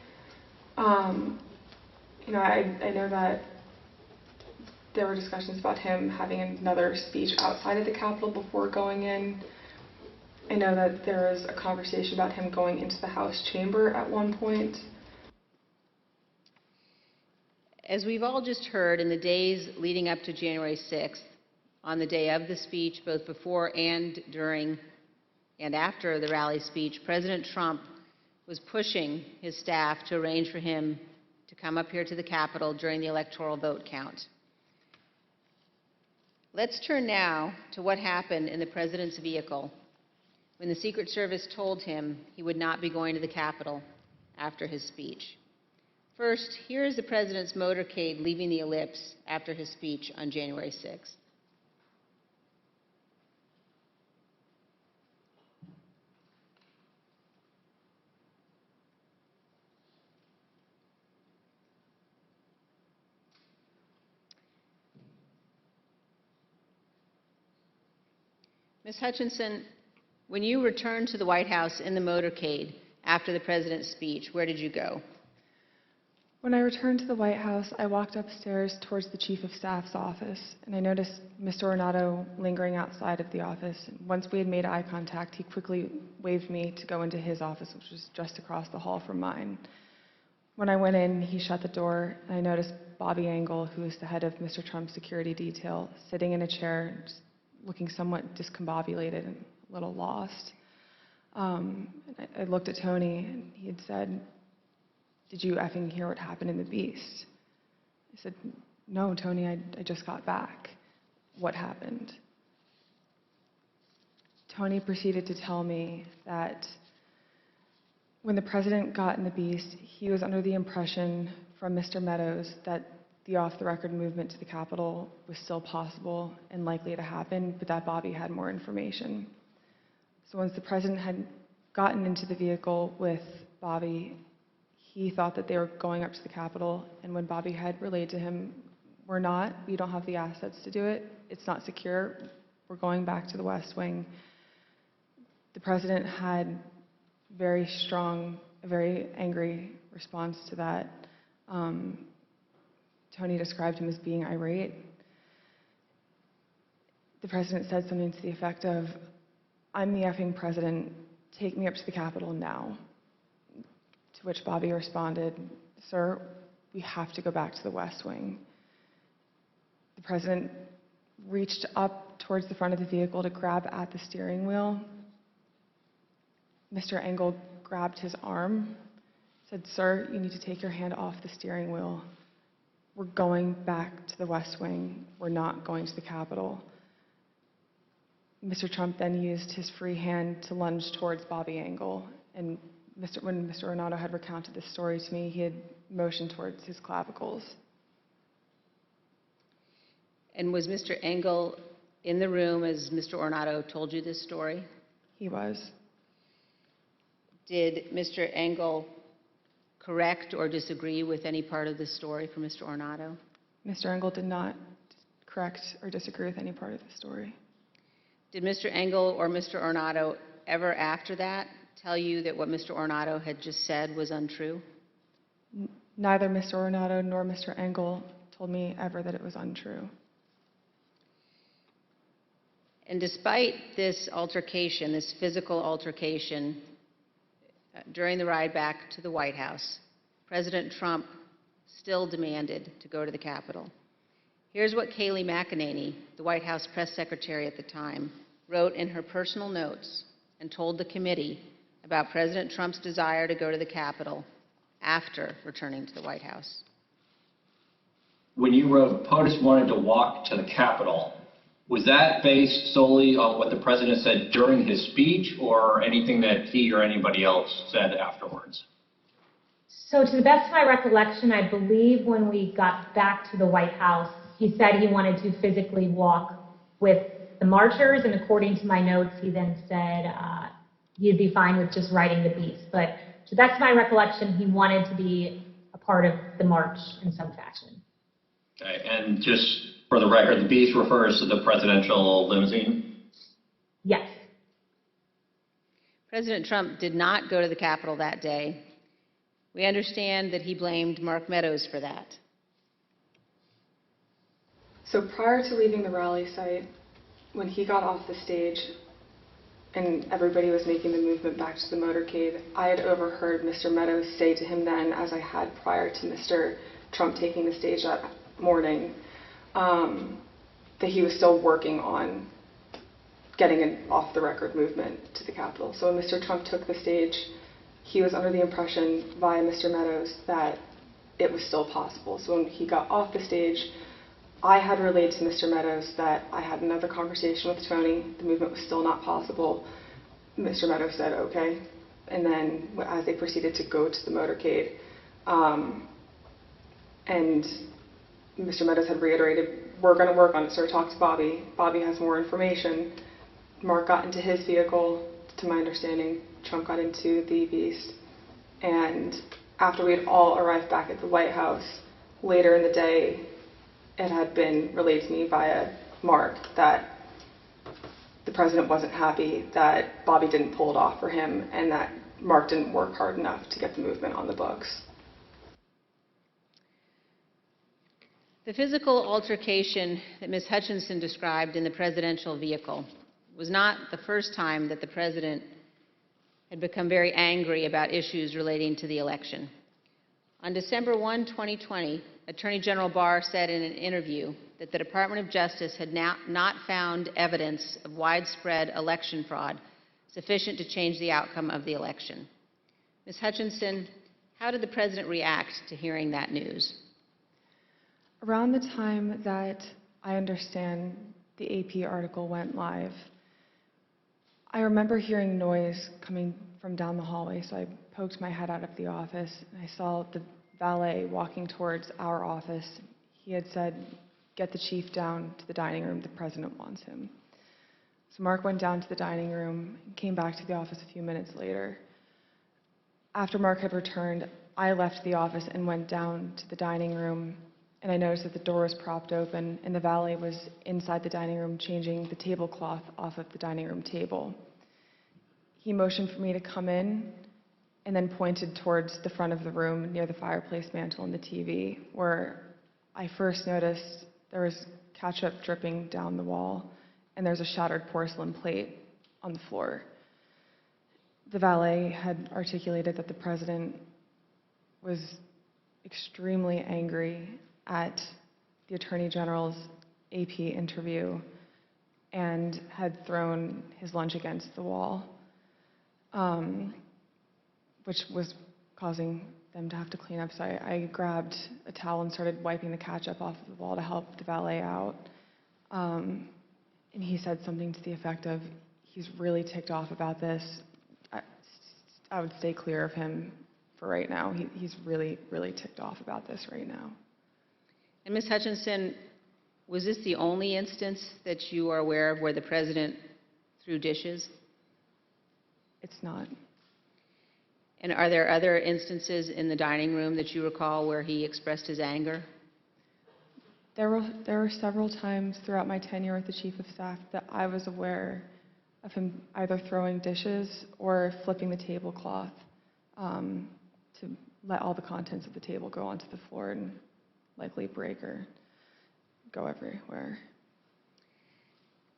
I know that there were discussions about him having another speech outside of the Capitol before going in. I know that there was a conversation about him going into the House chamber at one point. As we've all just heard, in the days leading up to January 6th, on the day of the speech, both before and during and after the rally speech, President Trump was pushing his staff to arrange for him to come up here to the Capitol during the electoral vote count. Let's turn now to what happened in the president's vehicle when the Secret Service told him he would not be going to the Capitol after his speech. First, here is the president's motorcade leaving the Ellipse after his speech on January 6th. Ms. Hutchinson, when you returned to the White House in the motorcade after the president's speech, where did you go? When I returned to the White House, I walked upstairs towards the Chief of Staff's office, and I noticed Mr. Ornato lingering outside of the office. Once we had made eye contact, he quickly waved me to go into his office, which was just across the hall from mine. When I went in, he shut the door, and I noticed Bobby Engel, who is the head of Mr. Trump's security detail, sitting in a chair, just looking somewhat discombobulated and a little lost. I looked at Tony, and he had said, "Did you effing hear what happened in the Beast?" I said, "No, Tony, I just got back. What happened?" Tony proceeded to tell me that when the president got in the Beast, he was under the impression from Mr. Meadows that the off-the-record movement to the Capitol was still possible and likely to happen, but that Bobby had more information. So once the president had gotten into the vehicle with Bobby, he thought that they were going up to the Capitol, and when Bobby had relayed to him, "We're not, we don't have the assets to do it, it's not secure, we're going back to the West Wing," the president had a very angry response to that. Tony described him as being irate. The president said something to the effect of, "I'm the effing president, take me up to the Capitol now." To which Bobby responded, "Sir, we have to go back to the West Wing." The president reached up towards the front of the vehicle to grab at the steering wheel. Mr. Engel grabbed his arm, said, "Sir, you need to take your hand off the steering wheel. We're going back to the West Wing. We're not going to the Capitol." Mr. Trump then used his free hand to lunge towards Bobby Engel, and when Mr. Ornato had recounted this story to me, he had motioned towards his clavicles. And was Mr. Engel in the room as Mr. Ornato told you this story? He was. Did Mr. Engel correct or disagree with any part of the story from Mr. Ornato? Mr. Engel did not correct or disagree with any part of the story. Did Mr. Engel or Mr. Ornato ever after that tell you that what Mr. Ornato had just said was untrue? Neither Mr. Ornato nor Mr. Engel told me ever that it was untrue. And despite this altercation, this physical altercation, during the ride back to the White House, President Trump still demanded to go to the Capitol. Here's what Kayleigh McEnany, the White House press secretary at the time, wrote in her personal notes and told the committee about President Trump's desire to go to the Capitol after returning to the White House. When you wrote, POTUS wanted to walk to the Capitol, was that based solely on what the president said during his speech or anything that he or anybody else said afterwards? So to the best of my recollection, I believe when we got back to the White House, he said he wanted to physically walk with the marchers, and according to my notes, he then said he'd be fine with just riding the Beast. But to the best of my recollection, he wanted to be a part of the march in some fashion. Okay, and just for the record, the Beast refers to the presidential limousine? Yes. President Trump did not go to the Capitol that day. We understand that he blamed Mark Meadows for that. So prior to leaving the rally site, when he got off the stage and everybody was making the movement back to the motorcade, I had overheard Mr. Meadows say to him then, as I had prior to Mr. Trump taking the stage that morning, that he was still working on getting an off-the-record movement to the Capitol. So when Mr. Trump took the stage, he was under the impression via Mr. Meadows that it was still possible. So when he got off the stage, I had relayed to Mr. Meadows that I had another conversation with Tony. The movement was still not possible. Mr. Meadows said, okay. And then as they proceeded to go to the motorcade, and Mr. Meadows had reiterated, we're going to work on it, sir, talk to Bobby. Bobby has more information. Mark got into his vehicle, to my understanding. Trump got into the Beast. And after we had all arrived back at the White House, later in the day, it had been relayed to me via Mark that the president wasn't happy that Bobby didn't pull it off for him and that Mark didn't work hard enough to get the movement on the books. The physical altercation that Ms. Hutchinson described in the presidential vehicle was not the first time that the president had become very angry about issues relating to the election. On December 1, 2020, Attorney General Barr said in an interview that the Department of Justice had not found evidence of widespread election fraud sufficient to change the outcome of the election. Ms. Hutchinson, how did the president react to hearing that news? Around the time that I understand the AP article went live, I remember hearing noise coming from down the hallway, so I poked my head out of the office, and I saw the valet walking towards our office. He had said, get the chief down to the dining room, the president wants him. So Mark went down to the dining room and came back to the office a few minutes later. After Mark had returned, I left the office and went down to the dining room, and I noticed that the door was propped open and the valet was inside the dining room changing the tablecloth off of the dining room table. He motioned for me to come in and then pointed towards the front of the room near the fireplace mantle and the TV, where I first noticed there was ketchup dripping down the wall and there's a shattered porcelain plate on the floor. The valet had articulated that the president was extremely angry at the Attorney General's AP interview and had thrown his lunch against the wall, which was causing them to have to clean up. So I grabbed a towel and started wiping the ketchup off of the wall to help the valet out. And he said something to the effect of, he's really ticked off about this. I would stay clear of him for right now. He's really, really ticked off about this right now. And Ms. Hutchinson, was this the only instance that you are aware of where the president threw dishes? It's not. And are there other instances in the dining room that you recall where he expressed his anger? There were several times throughout my tenure with the Chief of Staff that I was aware of him either throwing dishes or flipping the tablecloth to let all the contents of the table go onto the floor and likely break or go everywhere.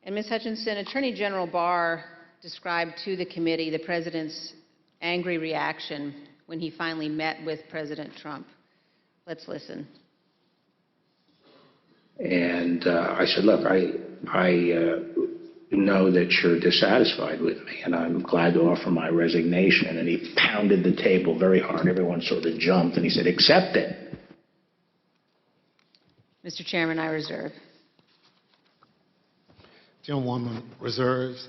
And Ms. Hutchinson, Attorney General Barr described to the committee the president's angry reaction when he finally met with President Trump. Let's listen. And I said, look, I know that you're dissatisfied with me, and I'm glad to offer my resignation. And he pounded the table very hard. Everyone sort of jumped, and he said, accept it. Mr. Chairman, I reserve. Gentlewoman reserves.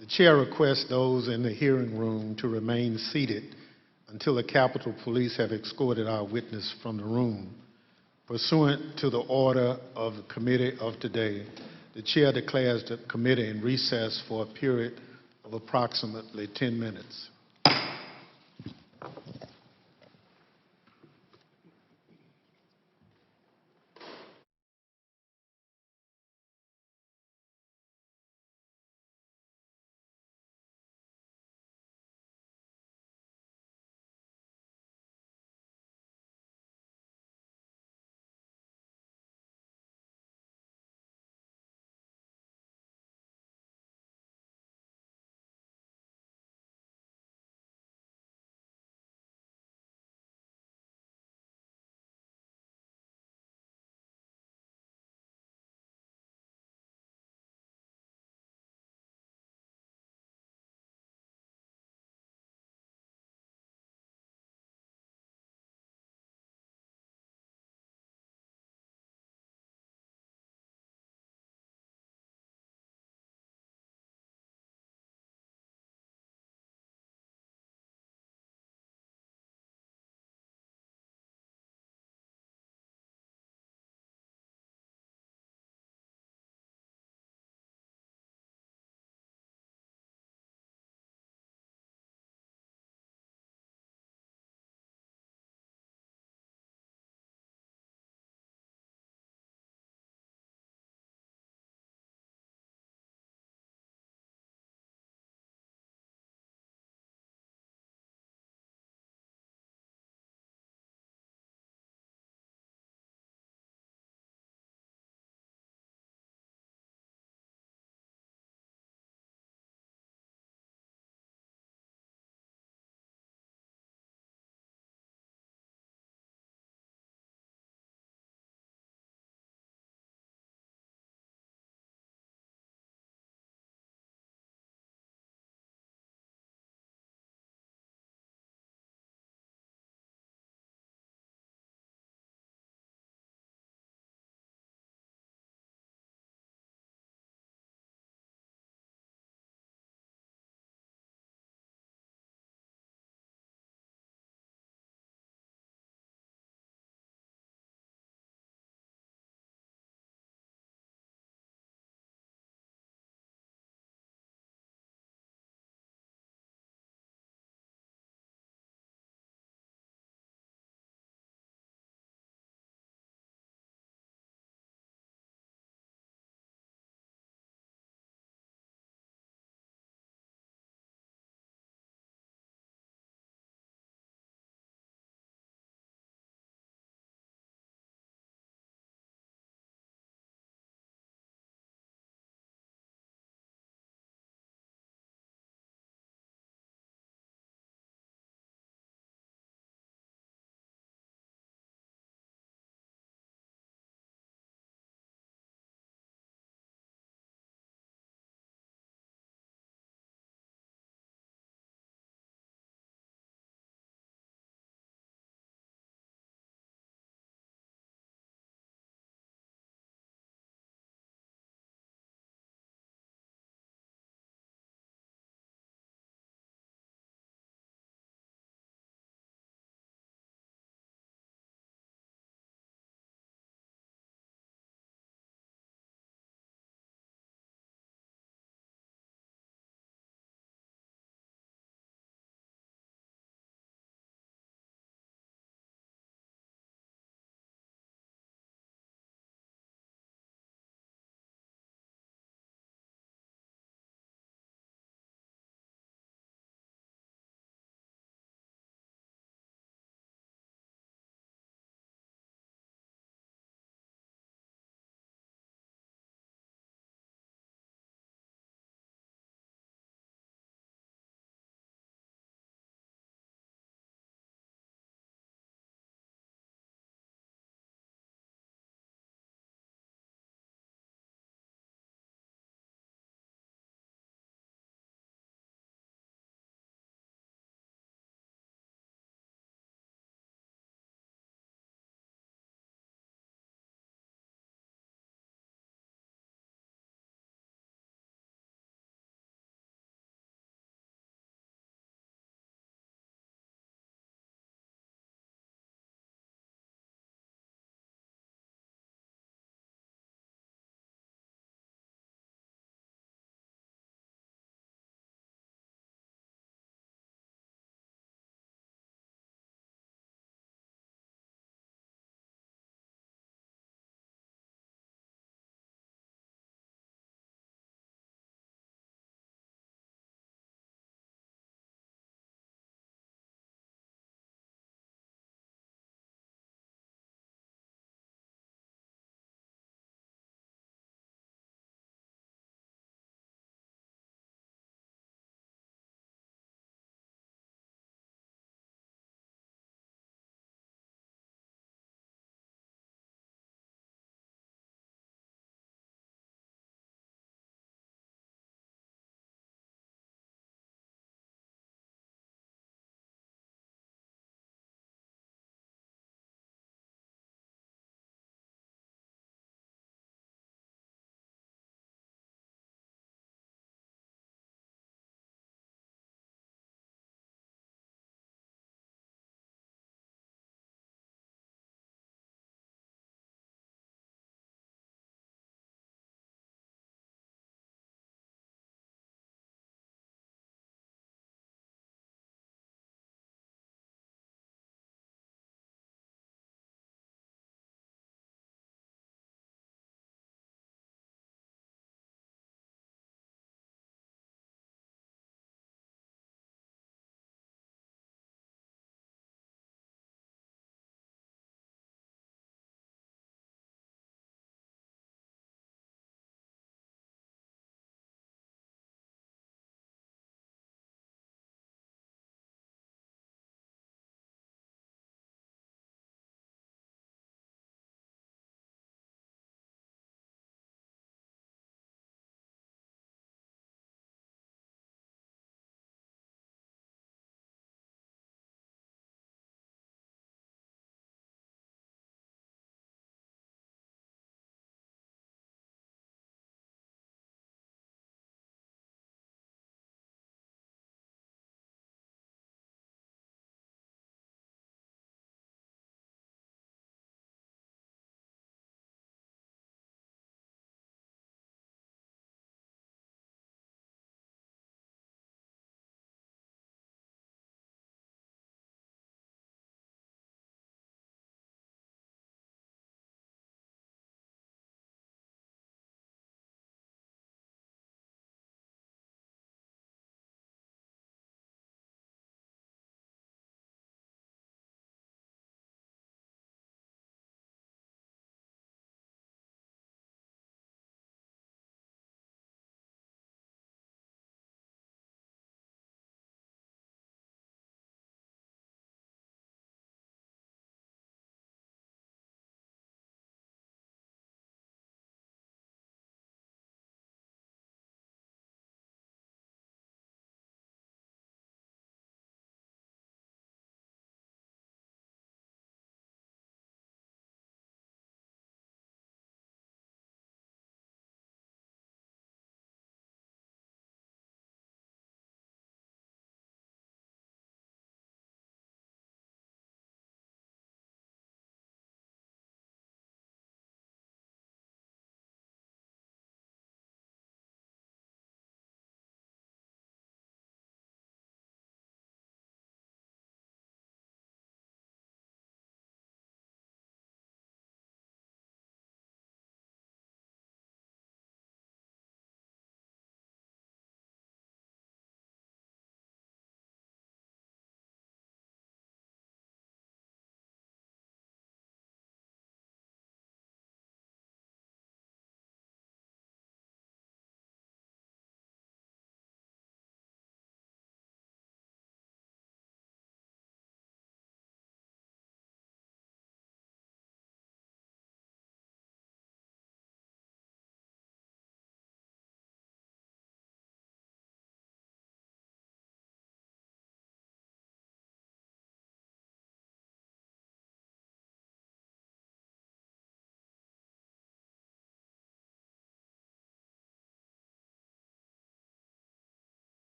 The chair requests those in the hearing room to remain seated until the Capitol Police have escorted our witness from the room. Pursuant to the order of the committee of today, the chair declares the committee in recess for a period of approximately 10 minutes.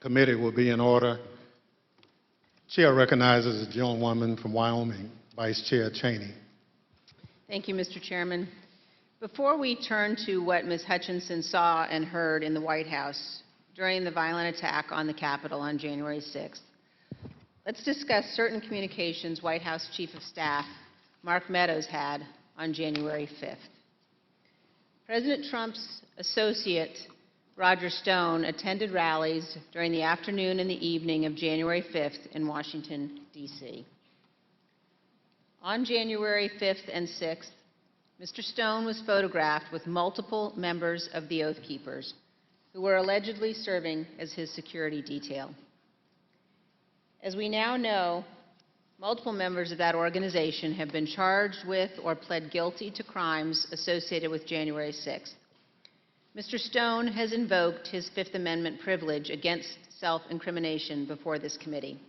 committee will be in order. Chair recognizes the gentlewoman from Wyoming, Vice Chair Cheney. Thank you, Mr. Chairman. Before we turn to what Ms. Hutchinson saw and heard in the White House during the violent attack on the Capitol on January 6th, let's discuss certain communications White House Chief of Staff Mark Meadows had on January 5th. President Trump's associate, Roger Stone, attended rallies during the afternoon and the evening of January 5th in Washington, D.C. On January 5th and 6th, Mr. Stone was photographed with multiple members of the Oath Keepers, who were allegedly serving as his security detail. As we now know, multiple members of that organization have been charged with or pled guilty to crimes associated with January 6th. Mr. Stone has invoked his Fifth Amendment privilege against self-incrimination before this committee.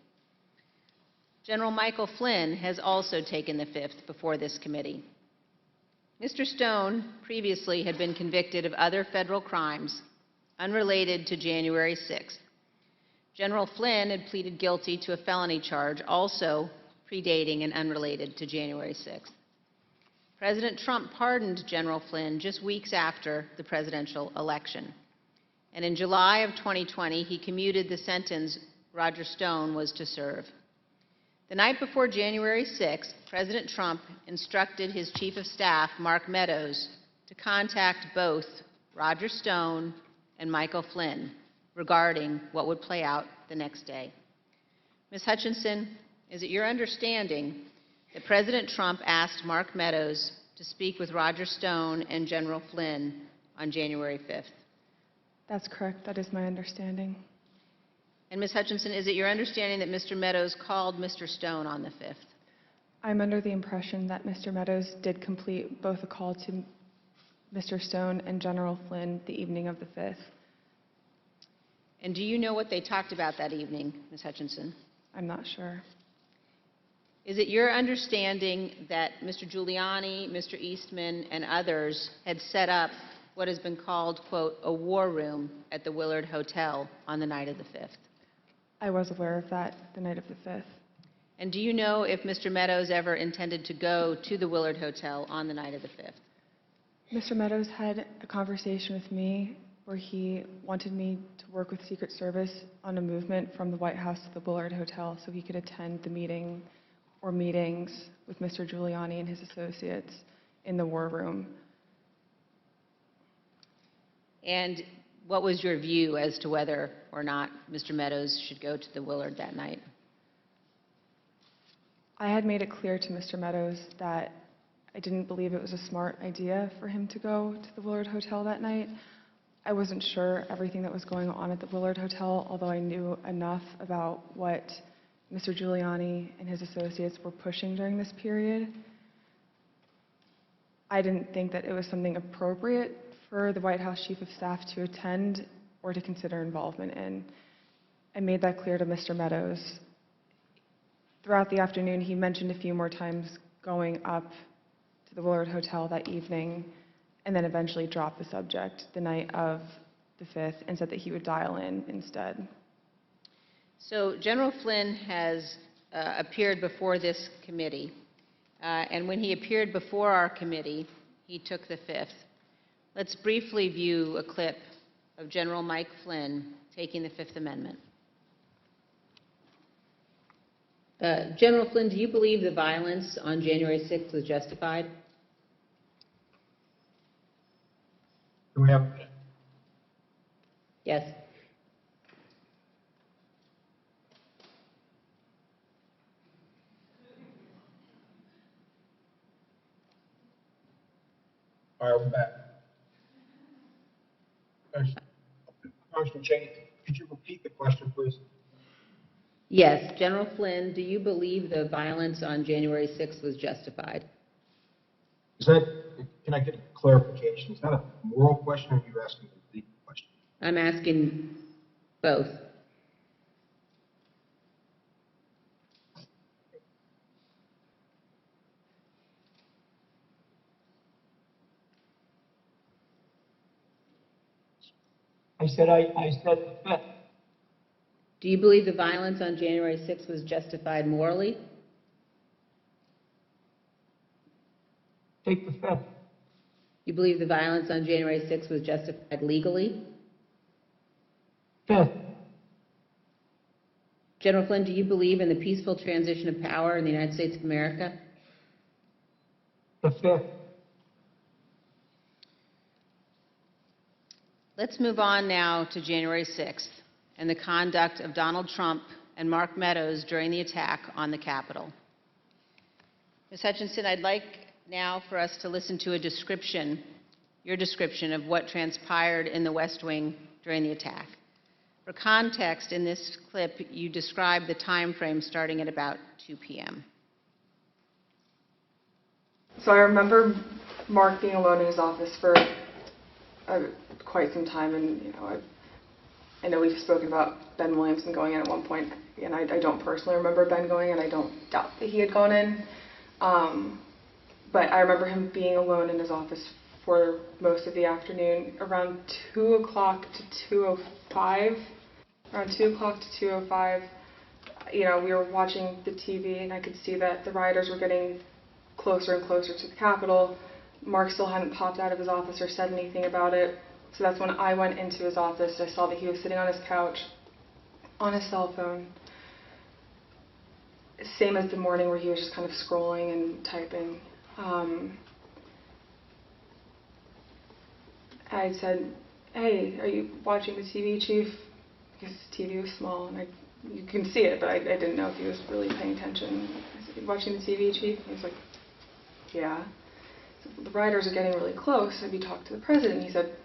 General Michael Flynn has also taken the fifth before this committee. Mr. Stone previously had been convicted of other federal crimes unrelated to January 6th. General Flynn had pleaded guilty to a felony charge also predating and unrelated to January 6th. President Trump pardoned General Flynn just weeks after the presidential election. And in July of 2020, he commuted the sentence Roger Stone was to serve. The night before January 6th, President Trump instructed his Chief of Staff, Mark Meadows, to contact both Roger Stone and Michael Flynn regarding what would play out the next day. Ms. Hutchinson, is it your understanding that President Trump asked Mark Meadows to speak with Roger Stone and General Flynn on January 5th? That's correct. That is my understanding. And Ms. Hutchinson, is it your understanding that Mr. Meadows called Mr. Stone on the 5th? I'm under the impression that Mr. Meadows did complete both a call to Mr. Stone and General Flynn the evening of the 5th. And do you know what they talked about that evening, Ms. Hutchinson? I'm not sure. Is it your understanding that Mr. Giuliani, Mr. Eastman, and others had set up what has been called, quote, a war room at the Willard Hotel on the night of the 5th? I was aware of that the night of the 5th. And do you know if Mr. Meadows ever intended to go to the Willard Hotel on the night of the 5th? Mr. Meadows had a conversation with me where he wanted me to work with Secret Service on a movement from the White House to the Willard Hotel so he could attend the meeting or meetings with Mr. Giuliani and his associates in the war room. And what was your view as to whether or not Mr. Meadows should go to the Willard that night? I had made it clear to Mr. Meadows that I didn't believe it was a smart idea for him to go to the Willard Hotel that night. I wasn't sure everything that was going on at the Willard Hotel, although I knew enough about what Mr. Giuliani and his associates were pushing during this period. I didn't think that it was something appropriate for the White House Chief of Staff to attend or to consider involvement in. I made that clear to Mr. Meadows. Throughout the afternoon, he mentioned a few more times going up to the Willard Hotel that evening, and then eventually dropped the subject the night of the 5th and said that he would dial in instead. So General Flynn has appeared before this committee, and when he appeared before our committee, he took the fifth. Let's briefly view a clip of General Mike Flynn taking the Fifth Amendment. General Flynn, do you believe the violence on January 6th was justified? Do we have? Yes. All right, we're back. Congressman Cheney, could you repeat the question, please? Yes. General Flynn, do you believe the violence on January 6th was justified? Is that, can I get a clarification? Is that a moral question or are you asking a legal question? I'm asking both. I said the fifth. Do you believe the violence on January 6th was justified morally? Take the fifth. You believe the violence on January 6th was justified legally? Fifth. General Flynn, do you believe in the peaceful transition of power in the United States of America? The fifth. Let's move on now to January 6th and the conduct of Donald Trump and Mark Meadows during the attack on the Capitol. Ms. Hutchinson, I'd like now for us to listen to a description, your description of what transpired in the West Wing during the attack. For context, in this clip, you describe the time frame starting at about 2 p.m. So I remember Mark being alone in his office for quite some time, and I know we've spoken about Ben Williamson going in at one point, and I don't personally remember Ben going in. I don't doubt that he had gone in, but I remember him being alone in his office for most of the afternoon, around 2 o'clock to 2:05. Around 2 o'clock to 2:05, we were watching the TV, and I could see that the rioters were getting closer and closer to the Capitol. Mark still hadn't popped out of his office or said anything about it. So that's when I went into his office. I saw that he was sitting on his couch, on his cell phone. Same as the morning where he was just kind of scrolling and typing. I said, "Hey, are you watching the TV, Chief?" Because his TV was small, and you can see it, but I didn't know if he was really paying attention. I said, "You watching the TV, Chief?" And he was like, "Yeah." The rioters are getting really close. Have you talked to the president? He said,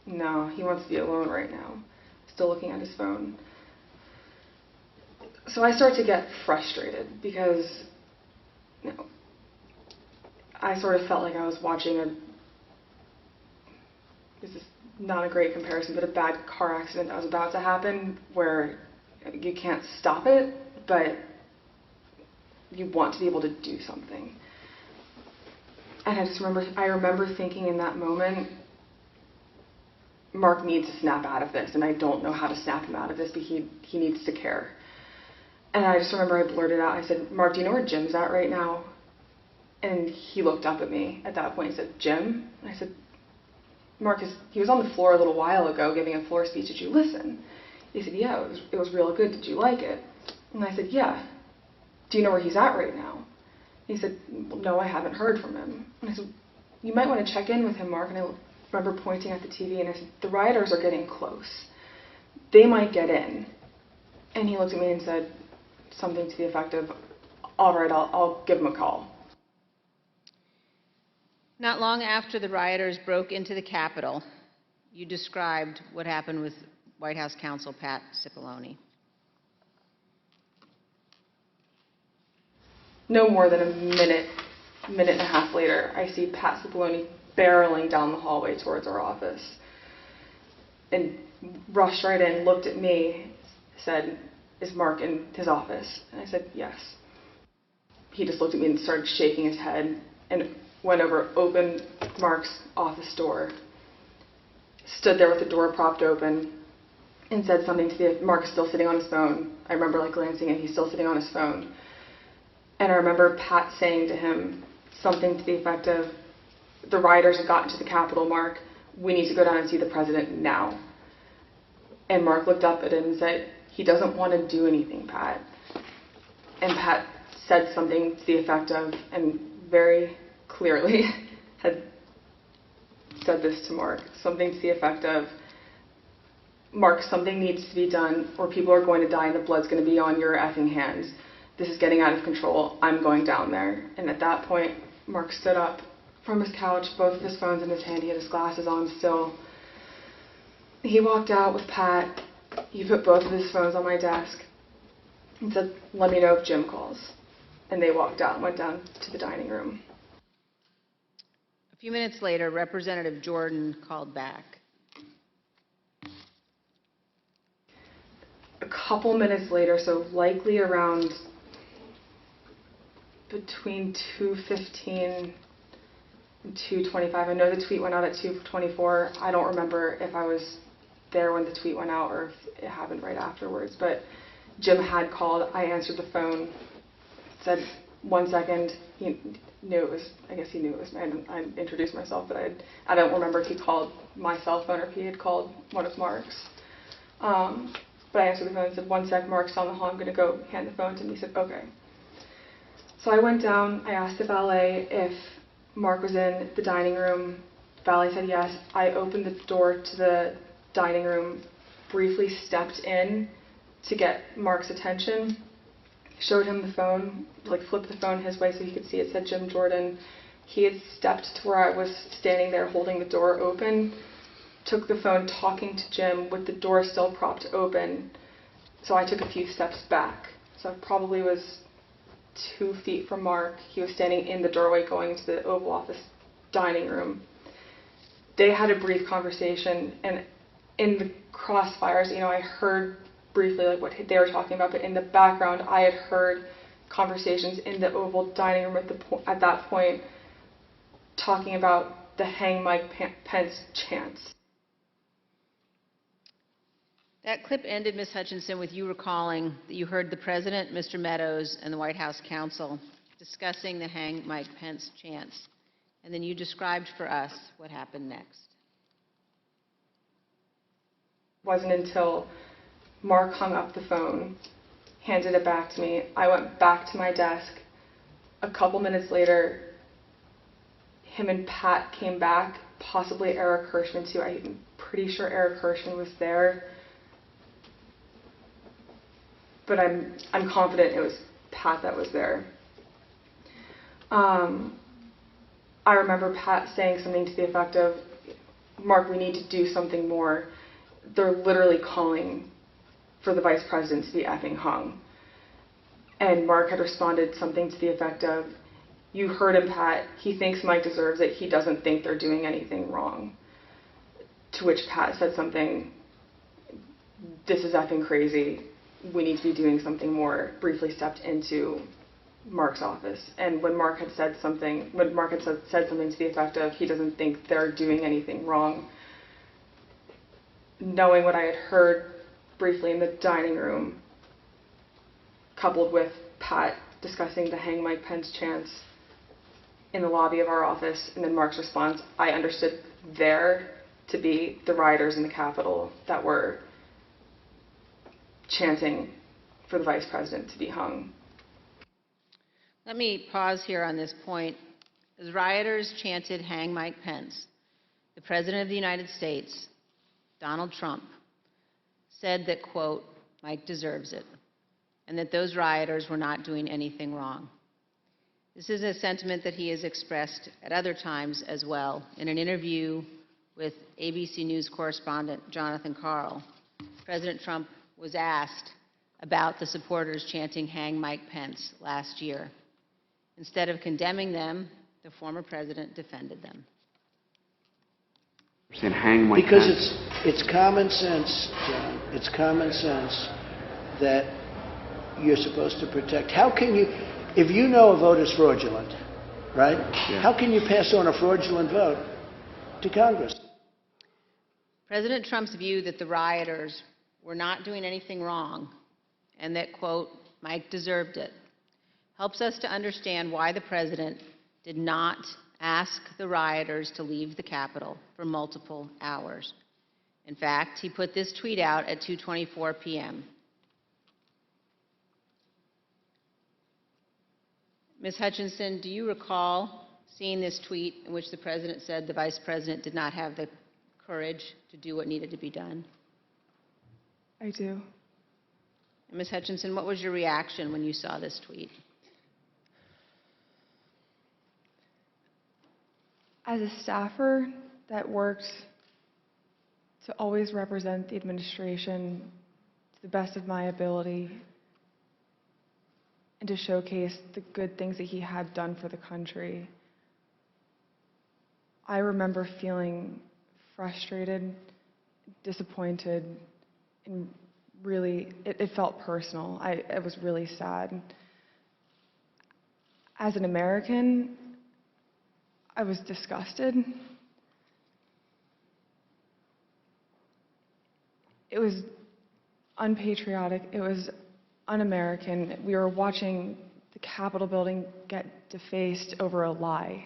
"No, he wants to be alone right now." Still looking at his phone. So I start to get frustrated because I sort of felt like I was watching this is not a great comparison, but a bad car accident that was about to happen where you can't stop it, but you want to be able to do something. And I remember thinking in that moment, Mark needs to snap out of this, and I don't know how to snap him out of this, but he needs to care. And I just remember I blurted out, I said, "Mark, do you know where Jim's at right now?" And he looked up at me at that point and said, "Jim?" And I said, "Mark, he was on the floor a little while ago giving a floor speech. Did you listen?" He said, "Yeah, it was real good. Did you like it?" And I said, "Yeah. Do you know where he's at right now?" He said, "Well, no, I haven't heard from him." And I said, "You might want to check in with him, Mark." And I remember pointing at the TV, and I said, "The rioters are getting close. They might get in." And he looked at me and said something to the effect of, "All right, I'll give him a call." Not long after the rioters broke into the Capitol, you described what happened with White House counsel Pat Cipollone. No more than a minute and a half later, I see Pat Cipollone barreling down the hallway towards our office and rushed right in, looked at me, said, "Is Mark in his office?" And I said, "Yes." He just looked at me and started shaking his head and went over, opened Mark's office door, stood there with the door propped open, and said something to Mark is still sitting on his phone. I remember glancing and he's still sitting on his phone. And I remember Pat saying to him something to the effect of, "The rioters have gotten to the Capitol, Mark. We need to go down and see the president now." And Mark looked up at him and said, "He doesn't want to do anything, Pat." And Pat said something to the effect of, and very clearly had said this to Mark, something to the effect of, "Mark, something needs to be done or people are going to die and the blood's going to be on your effing hands. This is getting out of control. I'm going down there." And at that point, Mark stood up from his couch, both of his phones in his hand. He had his glasses on still. He walked out with Pat. He put both of his phones on my desk and said, "Let me know if Jim calls." And they walked out and went down to the dining room. A few minutes later, Representative Jordan called back. A couple minutes later, so likely around between 2:15 and 2:25. I know the tweet went out at 2:24. I don't remember if I was there when the tweet went out or if it happened right afterwards, but Jim had called. I answered the phone, said 1 second. He knew it was, I guess he knew it was me. I introduced myself, but I don't remember if he called my cell phone or if he had called one of Mark's. But I answered the phone and said, 1 sec, Mark's down the hall, I'm going to go hand the phone to him. He said, okay. So I went down, I asked the valet if Mark was in the dining room. Valet said yes. I opened the door to the dining room, briefly stepped in to get Mark's attention, showed him the phone, like flipped the phone his way so he could see it said Jim Jordan. He had stepped to where I was standing there holding the door open, took the phone talking to Jim with the door still propped open. So I took a few steps back. So I probably was 2 feet from Mark. He was standing in the doorway going into the Oval Office dining room. They had a brief conversation, and in the crossfires, I heard briefly like what they were talking about, but in the background, I had heard conversations in the Oval dining room at that point talking about the Hang Mike Pence chants. That clip ended, Ms. Hutchinson, with you recalling that you heard the President, Mr. Meadows, and the White House counsel discussing the Hang Mike Pence chants. And then you described for us what happened next. It wasn't until Mark hung up the phone, handed it back to me. I went back to my desk. A couple minutes later, him and Pat came back, possibly Eric Hirschman too. I'm pretty sure Eric Hirschman was there. But I'm confident it was Pat that was there. I remember Pat saying something to the effect of, Mark, we need to do something more. They're literally calling for the vice president to be effing hung. And Mark had responded something to the effect of, you heard him, Pat. He thinks Mike deserves it. He doesn't think they're doing anything wrong. To which Pat said something, this is effing crazy. We need to be doing something more. Briefly stepped into Mark's office. And when Mark had said something to the effect of, he doesn't think they're doing anything wrong, knowing what I had heard briefly in the dining room, coupled with Pat discussing the Hang Mike Pence chants in the lobby of our office, and then Mark's response, I understood there to be the rioters in the Capitol that were chanting for the vice president to be hung. Let me pause here on this point. As rioters chanted Hang Mike Pence, the President of the United States, Donald Trump, said that, quote, Mike deserves it, and that those rioters were not doing anything wrong. This is a sentiment that he has expressed at other times as well. In an interview with ABC News correspondent Jonathan Karl, President Trump was asked about the supporters chanting Hang Mike Pence last year. Instead of condemning them, the former president defended them. Because it's common sense, John. It's common sense that you're supposed to protect. How can you, if you know a vote is fraudulent, right? Yeah. How can you pass on a fraudulent vote to Congress? President Trump's view that the rioters were not doing anything wrong and that, quote, Mike deserved it, helps us to understand why the president did not ask the rioters to leave the Capitol for multiple hours. In fact, he put this tweet out at 2:24 p.m. Ms. Hutchinson, do you recall seeing this tweet in which the president said the vice president did not have the courage to do what needed to be done? I do. And Ms. Hutchinson, what was your reaction when you saw this tweet? As a staffer that works to always represent the administration to the best of my ability and to showcase the good things that he had done for the country, I remember feeling frustrated, disappointed, and really, it felt personal. I was really sad. As an American, I was disgusted. it was unpatriotic, it was un-American. We were watching the Capitol building get defaced over a lie.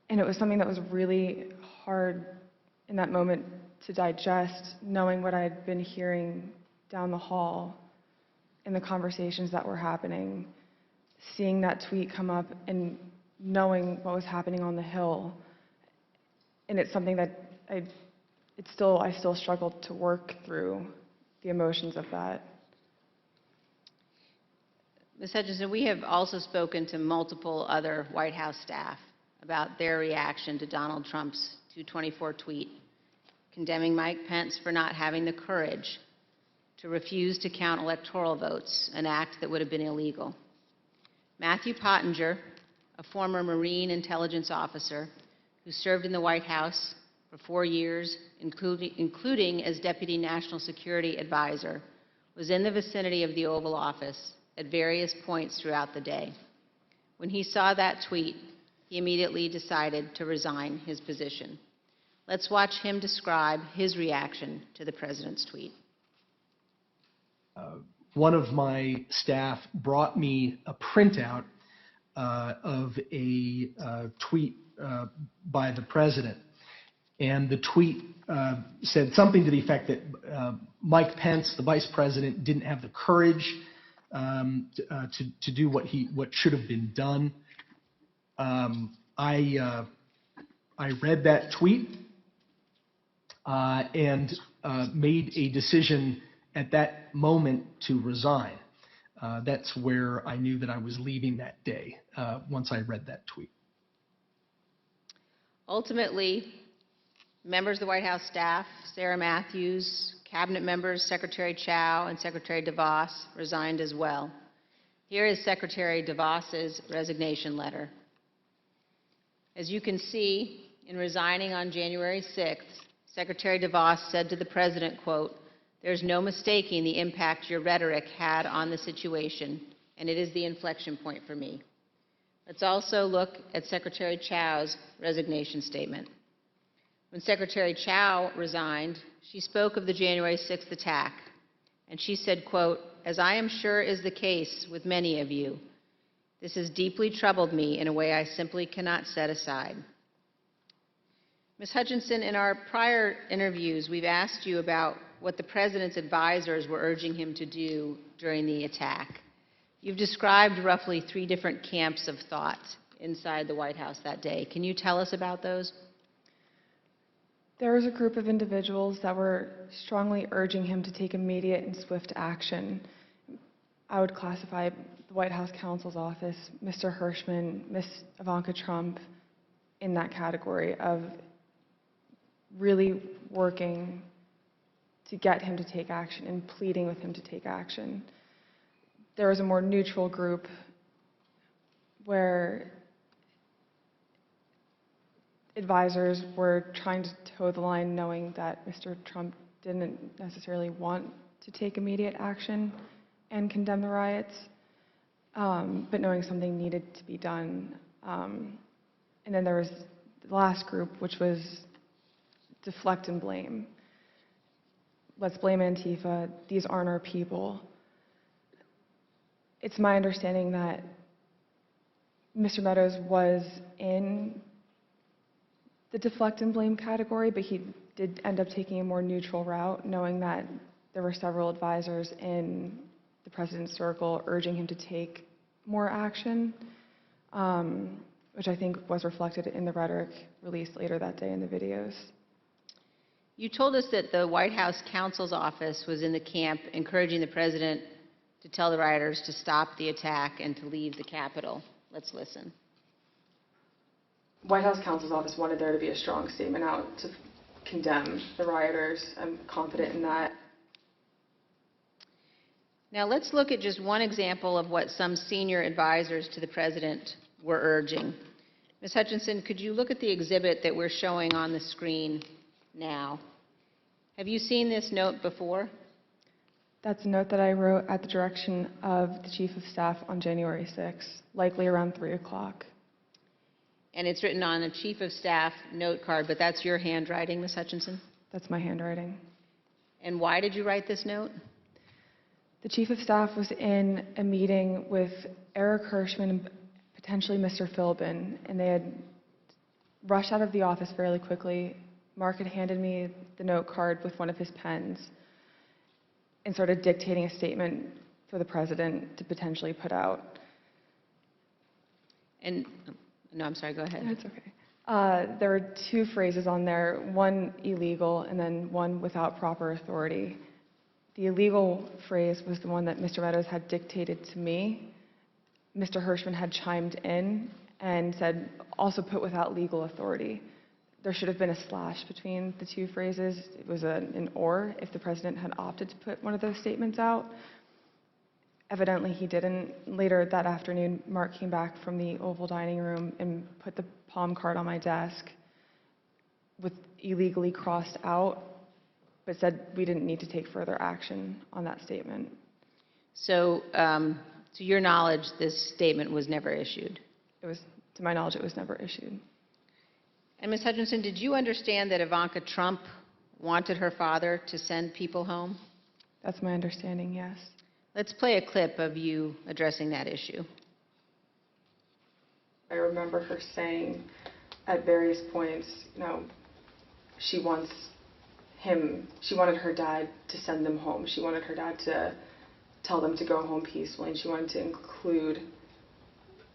And it was something that was really hard in that moment to digest, knowing what I had been hearing down the hall in the conversations that were happening, seeing that tweet come up and knowing what was happening on the Hill. And it's something that I still struggle to work through the emotions of that. Ms. Hutchinson, we have also spoken to multiple other White House staff about their reaction to Donald Trump's 224 tweet, condemning Mike Pence for not having the courage to refuse to count electoral votes, an act that would have been illegal. Matthew Pottinger, a former Marine intelligence officer who served in the White House for 4 years, including as Deputy National Security Advisor, was in the vicinity of the Oval Office at various points throughout the day. When he saw that tweet, he immediately decided to resign his position. Let's watch him describe his reaction to the president's tweet. One of my staff brought me a printout of a tweet by the president. And the tweet said something to the effect that Mike Pence, the vice president, didn't have the courage to do what should have been done. I read that tweet and made a decision at that moment to resign. That's where I knew that I was leaving that day, once I read that tweet. Ultimately, members of the White House staff, Sarah Matthews, cabinet members Secretary Chao and Secretary DeVos resigned as well. Here is Secretary DeVos's resignation letter. As you can see, in resigning on January 6th, Secretary DeVos said to the president, quote, "There's no mistaking the impact your rhetoric had on the situation, and it is the inflection point for me." Let's also look at Secretary Chao's resignation statement. When Secretary Chao resigned, she spoke of the January 6th attack, and she said, quote, "As I am sure is the case with many of you, this has deeply troubled me in a way I simply cannot set aside." Ms. Hutchinson, in our prior interviews, we've asked you about what the president's advisors were urging him to do during the attack. You've described roughly 3 different camps of thought inside the White House that day. Can you tell us about those? There was a group of individuals that were strongly urging him to take immediate and swift action. I would classify the White House counsel's office, Mr. Hirschman, Ms. Ivanka Trump, in that category of really working to get him to take action and pleading with him to take action. There was a more neutral group where advisors were trying to toe the line, knowing that Mr. Trump didn't necessarily want to take immediate action and condemn the riots, but knowing something needed to be done. And then there was the last group, which was deflect and blame. Let's blame Antifa. These aren't our people. It's my understanding that Mr. Meadows was in the deflect and blame category, but he did end up taking a more neutral route, knowing that there were several advisors in the president's circle urging him to take more action, which I think was reflected in the rhetoric released later that day in the videos. You told us that the White House counsel's office was in the camp encouraging the president to tell the rioters to stop the attack and to leave the Capitol. Let's listen. White House counsel's office wanted there to be a strong statement out to condemn the rioters. I'm confident in that. Now let's look at just one example of what some senior advisors to the president were urging. Ms. Hutchinson, could you look at the exhibit that we're showing on the screen now? Have you seen this note before? That's a note that I wrote at the direction of the Chief of Staff on January 6th, likely around 3 o'clock. And it's written on a Chief of Staff note card, but that's your handwriting, Ms. Hutchinson? That's my handwriting. And why did you write this note? The Chief of Staff was in a meeting with Eric Hirschman and potentially Mr. Philbin, and they had rushed out of the office fairly quickly. Mark had handed me the note card with one of his pens and started dictating a statement for the president to potentially put out. And, no, I'm sorry, go ahead. That's okay. There were two phrases on there, one illegal and then one without proper authority. The illegal phrase was the one that Mr. Meadows had dictated to me. Mr. Hirschman had chimed in and said, also put without legal authority. There should have been a slash between the two phrases. It was an or if the president had opted to put one of those statements out. Evidently, he didn't. Later that afternoon, Mark came back from the Oval Dining Room and put the palm card on my desk with illegally crossed out, but said we didn't need to take further action on that statement. So, to your knowledge, this statement was never issued? It was, to my knowledge, it was never issued. And Ms. Hutchinson, did you understand that Ivanka Trump wanted her father to send people home? That's my understanding, yes. Let's play a clip of you addressing that issue. I remember her saying at various points, she wanted her dad to send them home. She wanted her dad to tell them to go home peacefully, and she wanted to include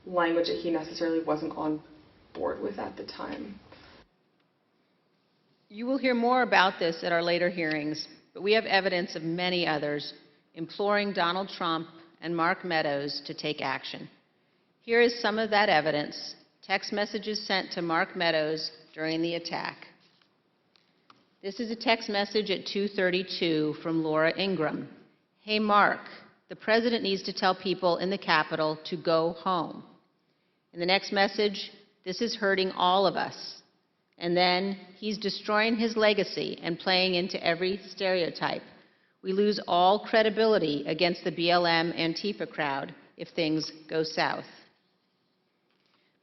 language that he necessarily wasn't on board with at the time. You will hear more about this at our later hearings, but we have evidence of many others imploring Donald Trump and Mark Meadows to take action. Here is some of that evidence, text messages sent to Mark Meadows during the attack. This is a text message at 2:32 from Laura Ingram. Hey, Mark, the president needs to tell people in the Capitol to go home. In the next message, this is hurting all of us. And then, he's destroying his legacy and playing into every stereotype. We lose all credibility against the BLM Antifa crowd if things go south.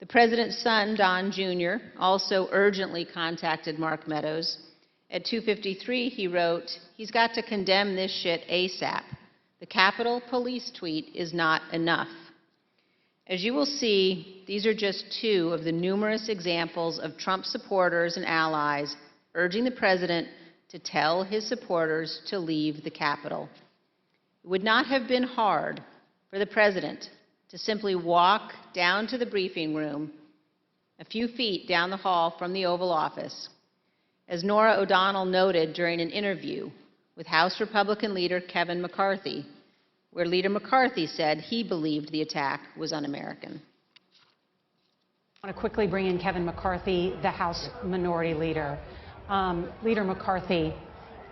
The president's son, Don Jr., also urgently contacted Mark Meadows. At 2:53, he wrote, he's got to condemn this shit ASAP. The Capitol Police tweet is not enough. As you will see, these are just two of the numerous examples of Trump supporters and allies urging the president to tell his supporters to leave the Capitol. It would not have been hard for the president to simply walk down to the briefing room a few feet down the hall from the Oval Office. As Norah O'Donnell noted during an interview with House Republican leader Kevin McCarthy, where Leader McCarthy said he believed the attack was un-American. I want to quickly bring in Kevin McCarthy, the House Minority Leader. Leader McCarthy,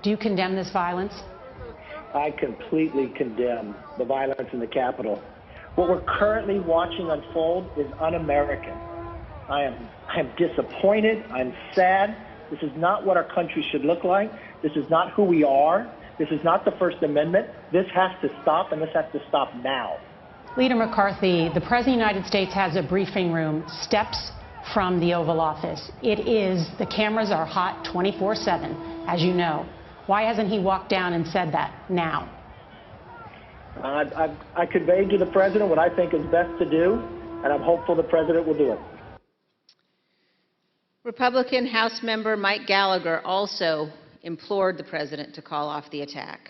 do you condemn this violence? I completely condemn the violence in the Capitol. What we're currently watching unfold is un-American. I am disappointed. I'm sad. This is not what our country should look like. This is not who we are. This is not the First Amendment. This has to stop, and this has to stop now. Leader McCarthy, the President of the United States has a briefing room steps from the Oval Office. The cameras are hot 24/7, as you know. Why hasn't he walked down and said that now? I conveyed to the President what I think is best to do, and I'm hopeful the President will do it. Republican House member Mike Gallagher also implored the president to call off the attack.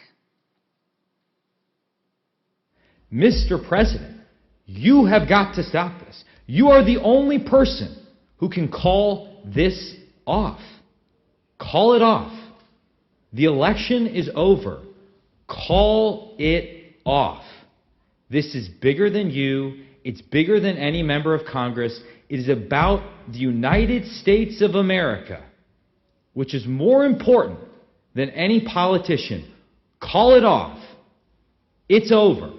Mr. President, you have got to stop this. You are the only person who can call this off. Call it off. The election is over. Call it off. This is bigger than you. It's bigger than any member of Congress. It is about the United States of America, which is more important than any politician. Call it off. It's over.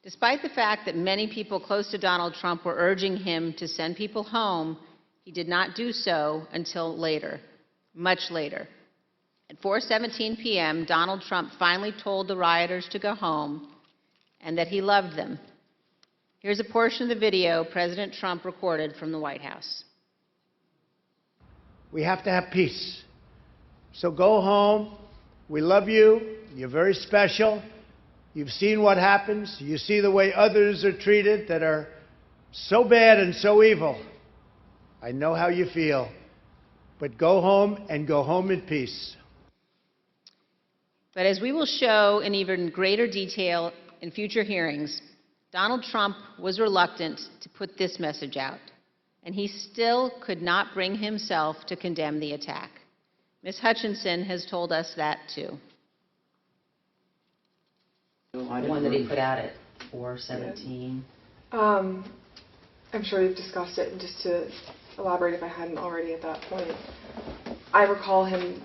Despite the fact that many people close to Donald Trump were urging him to send people home, he did not do so until later, much later. At 4:17 p.m., Donald Trump finally told the rioters to go home and that he loved them. Here's a portion of the video President Trump recorded from the White House. We have to have peace. So go home. We love you. You're very special. You've seen what happens. You see the way others are treated that are so bad and so evil. I know how you feel. But go home and go home in peace. But as we will show in even greater detail in future hearings, Donald Trump was reluctant to put this message out, and he still could not bring himself to condemn the attack. Ms. Hutchinson has told us that too. The one that he put out at 4:17. I'm sure you've discussed it, and just to elaborate if I hadn't already at that point, I recall him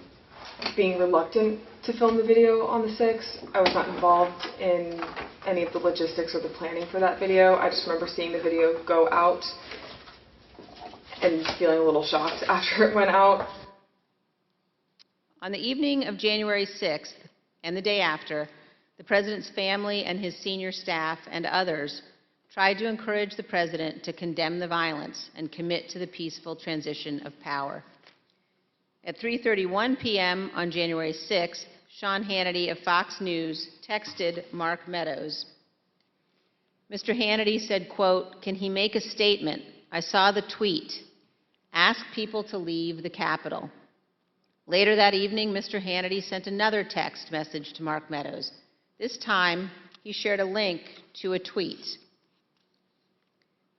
being reluctant to film the video on the 6th. I was not involved in any of the logistics or the planning for that video. I just remember seeing the video go out and feeling a little shocked after it went out. On the evening of January 6th and the day after, the president's family and his senior staff and others tried to encourage the president to condemn the violence and commit to the peaceful transition of power. At 3:31 p.m. on January 6th, Sean Hannity of Fox News texted Mark Meadows. Mr. Hannity said, quote, "Can he make a statement? I saw the tweet. Ask people to leave the Capitol." Later that evening, Mr. Hannity sent another text message to Mark Meadows. This time, he shared a link to a tweet.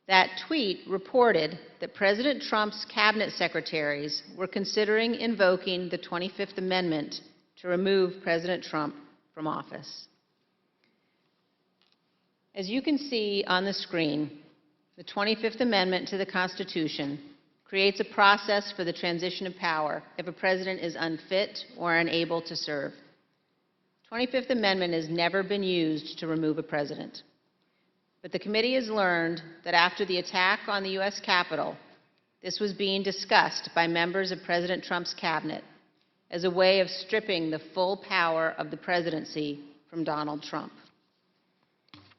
That tweet reported that President Trump's cabinet secretaries were considering invoking the 25th Amendment to remove President Trump from office. As you can see on the screen, the 25th Amendment to the Constitution creates a process for the transition of power if a president is unfit or unable to serve. The 25th Amendment has never been used to remove a president. But the committee has learned that after the attack on the U.S. Capitol, this was being discussed by members of President Trump's cabinet as a way of stripping the full power of the presidency from Donald Trump.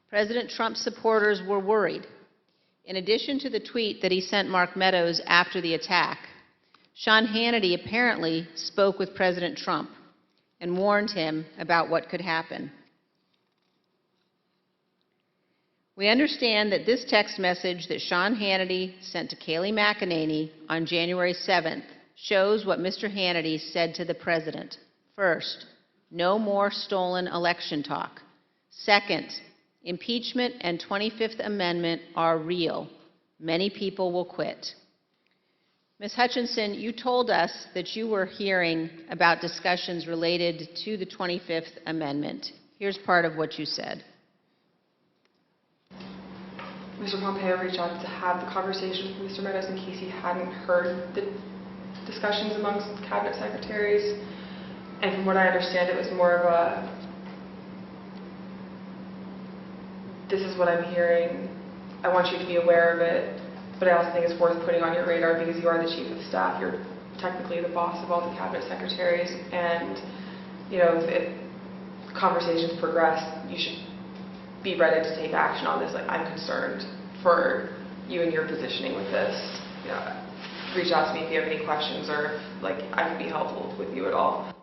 President Trump's supporters were worried. In addition to the tweet that he sent Mark Meadows after the attack, Sean Hannity apparently spoke with President Trump and warned him about what could happen. We understand that this text message that Sean Hannity sent to Kayleigh McEnany on January 7th shows what Mr. Hannity said to the president. First, no more stolen election talk. Second, impeachment and 25th Amendment are real. Many people will quit. Ms. Hutchinson, you told us that you were hearing about discussions related to the 25th Amendment. Here's part of what you said. Mr. Pompeo reached out to have the conversation with Mr. Meadows in case he hadn't heard the discussions amongst cabinet secretaries. And from what I understand, it was more of a, this is what I'm hearing, I want you to be aware of it, but I also think it's worth putting on your radar because you are the chief of staff. You're technically the boss of all the cabinet secretaries, and if conversations progress, you should be ready to take action on this. Like, I'm concerned for you and your positioning with this. Reach out to me if you have any questions, or I can be helpful with you at all.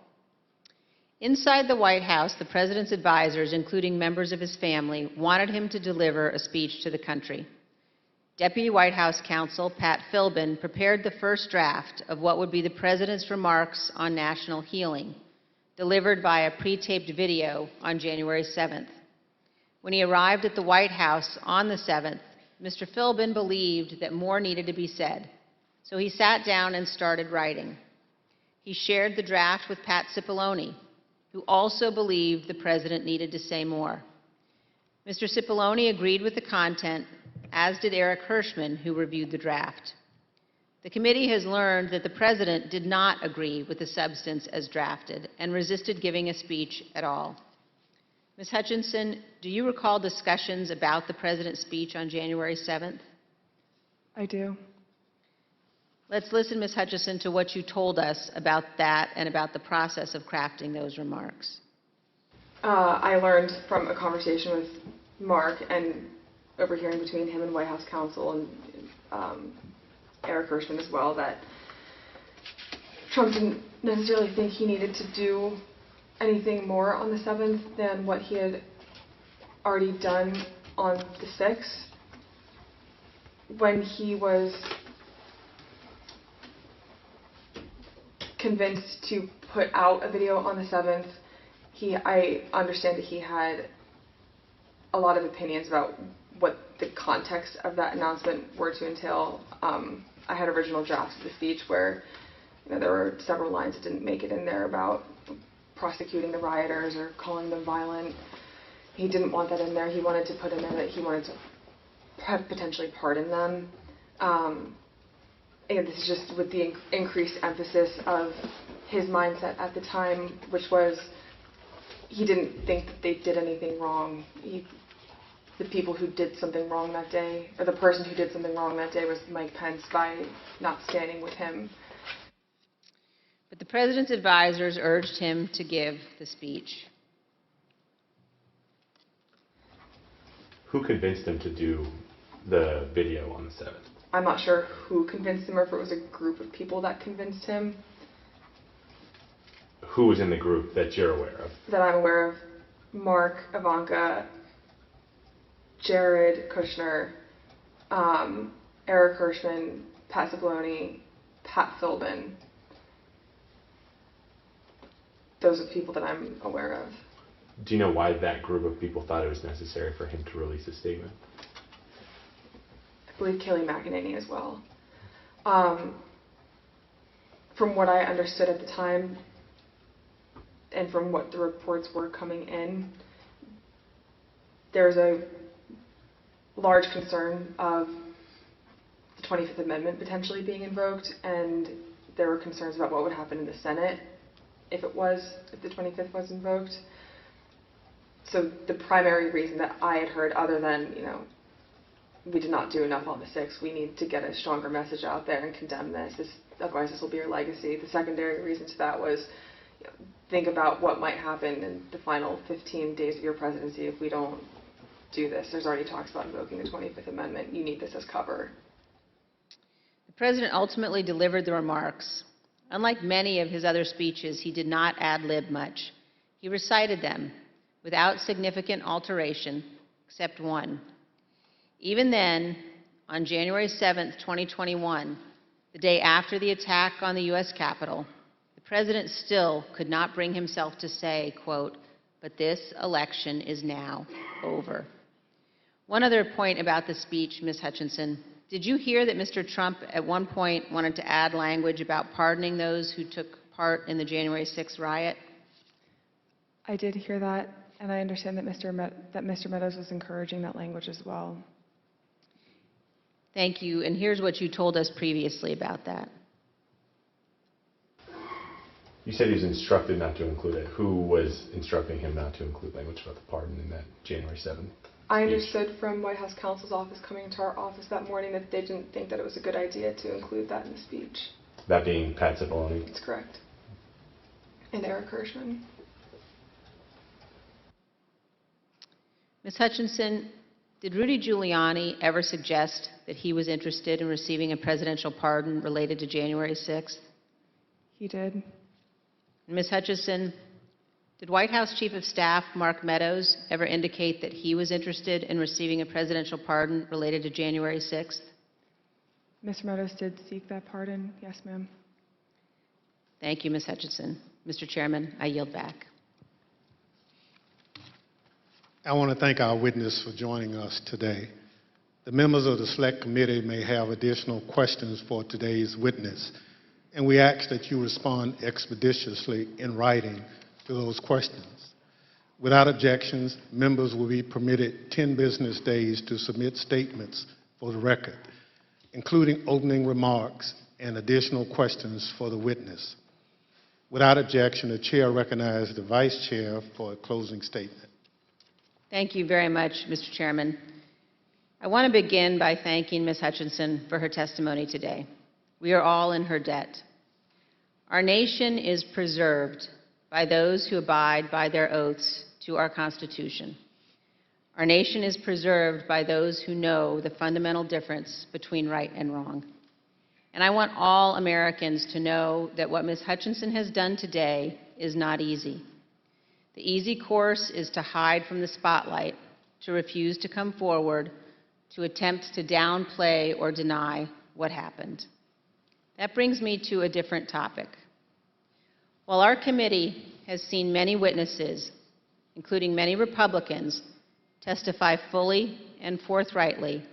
Inside the White House, the president's advisors, including members of his family, wanted him to deliver a speech to the country. Deputy White House counsel Pat Philbin prepared the first draft of what would be the president's remarks on national healing, delivered via pre-taped video on January 7th. When he arrived at the White House on the 7th, Mr. Philbin believed that more needed to be said, so he sat down and started writing. He shared the draft with Pat Cipollone, who also believed the president needed to say more. Mr. Cipollone agreed with the content, as did Eric Hirschman, who reviewed the draft. The committee has learned that the president did not agree with the substance as drafted and resisted giving a speech at all. Ms. Hutchinson, do you recall discussions about the president's speech on January 7th? I do. Let's listen, Ms. Hutchinson, to what you told us about that and about the process of crafting those remarks. I learned from a conversation with Mark and overhearing between him and White House counsel and Eric Hirschman as well that Trump didn't necessarily think he needed to do anything more on the 7th than what he had already done on the 6th. When he was convinced to put out a video on the 7th, I understand that he had a lot of opinions about what the context of that announcement were to entail. I had original drafts of the speech where there were several lines that didn't make it in there about prosecuting the rioters or calling them violent. He didn't want that in there. He wanted to put in there that he wanted to potentially pardon them. And this is just with the increased emphasis of his mindset at the time, which was he didn't think that they did anything wrong. The people who did something wrong that day, or the person who did something wrong that day, was Mike Pence by not standing with him. But the president's advisors urged him to give the speech. Who convinced him to do the video on the 7th? I'm not sure who convinced him or if it was a group of people that convinced him. Who was in the group that you're aware of? That I'm aware of: Mark, Ivanka, Jared Kushner, Eric Hirschman, Pat Cipollone, Pat Philbin. Those are people that I'm aware of. Do you know why that group of people thought it was necessary for him to release a statement? I believe Kayleigh McEnany as well. From what I understood at the time, and from what the reports were coming in, there's a large concern of the 25th Amendment potentially being invoked, and there were concerns about what would happen in the Senate if the 25th was invoked. So the primary reason that I had heard, other than, we did not do enough on the 6th, we need to get a stronger message out there and condemn this, otherwise this will be your legacy. The secondary reason to that was, think about what might happen in the final 15 days of your presidency if we don't do this. There's already talks about invoking the 25th Amendment. You need this as cover. The president ultimately delivered the remarks. Unlike many of his other speeches, he did not ad-lib much. He recited them without significant alteration, except one. Even then, on January 7th, 2021, the day after the attack on the U.S. Capitol, the president still could not bring himself to say, quote, "But this election is now over." One other point about the speech, Ms. Hutchinson. Did you hear that Mr. Trump at one point wanted to add language about pardoning those who took part in the January 6th riot? I did hear that, and I understand that Mr. Meadows was encouraging that language as well. Thank you, and here's what you told us previously about that. You said he was instructed not to include it. Who was instructing him not to include language about the pardon in that January 7th? I understood from White House counsel's office coming into our office that morning that they didn't think that it was a good idea to include that in the speech. That being Pat Cipollone? That's correct. And Eric Hirschman. Ms. Hutchinson, did Rudy Giuliani ever suggest that he was interested in receiving a presidential pardon related to January 6th? He did. Ms. Hutchinson, did White House Chief of Staff Mark Meadows ever indicate that he was interested in receiving a presidential pardon related to January 6th? Mr. Meadows did seek that pardon. Yes, ma'am. Thank you, Ms. Hutchinson. Mr. Chairman, I yield back. I want to thank our witness for joining us today. The members of the Select Committee may have additional questions for today's witness, and we ask that you respond expeditiously in writing to those questions. Without objections, members will be permitted 10 business days to submit statements for the record, including opening remarks and additional questions for the witness. Without objection, the chair recognizes the vice chair for a closing statement. Thank you very much, Mr. Chairman. I want to begin by thanking Ms. Hutchinson for her testimony today. We are all in her debt. Our nation is preserved by those who abide by their oaths to our Constitution. Our nation is preserved by those who know the fundamental difference between right and wrong. And I want all Americans to know that what Ms. Hutchinson has done today is not easy. The easy course is to hide from the spotlight, to refuse to come forward, to attempt to downplay or deny what happened. That brings me to a different topic. While our committee has seen many witnesses, including many Republicans, testify fully and forthrightly,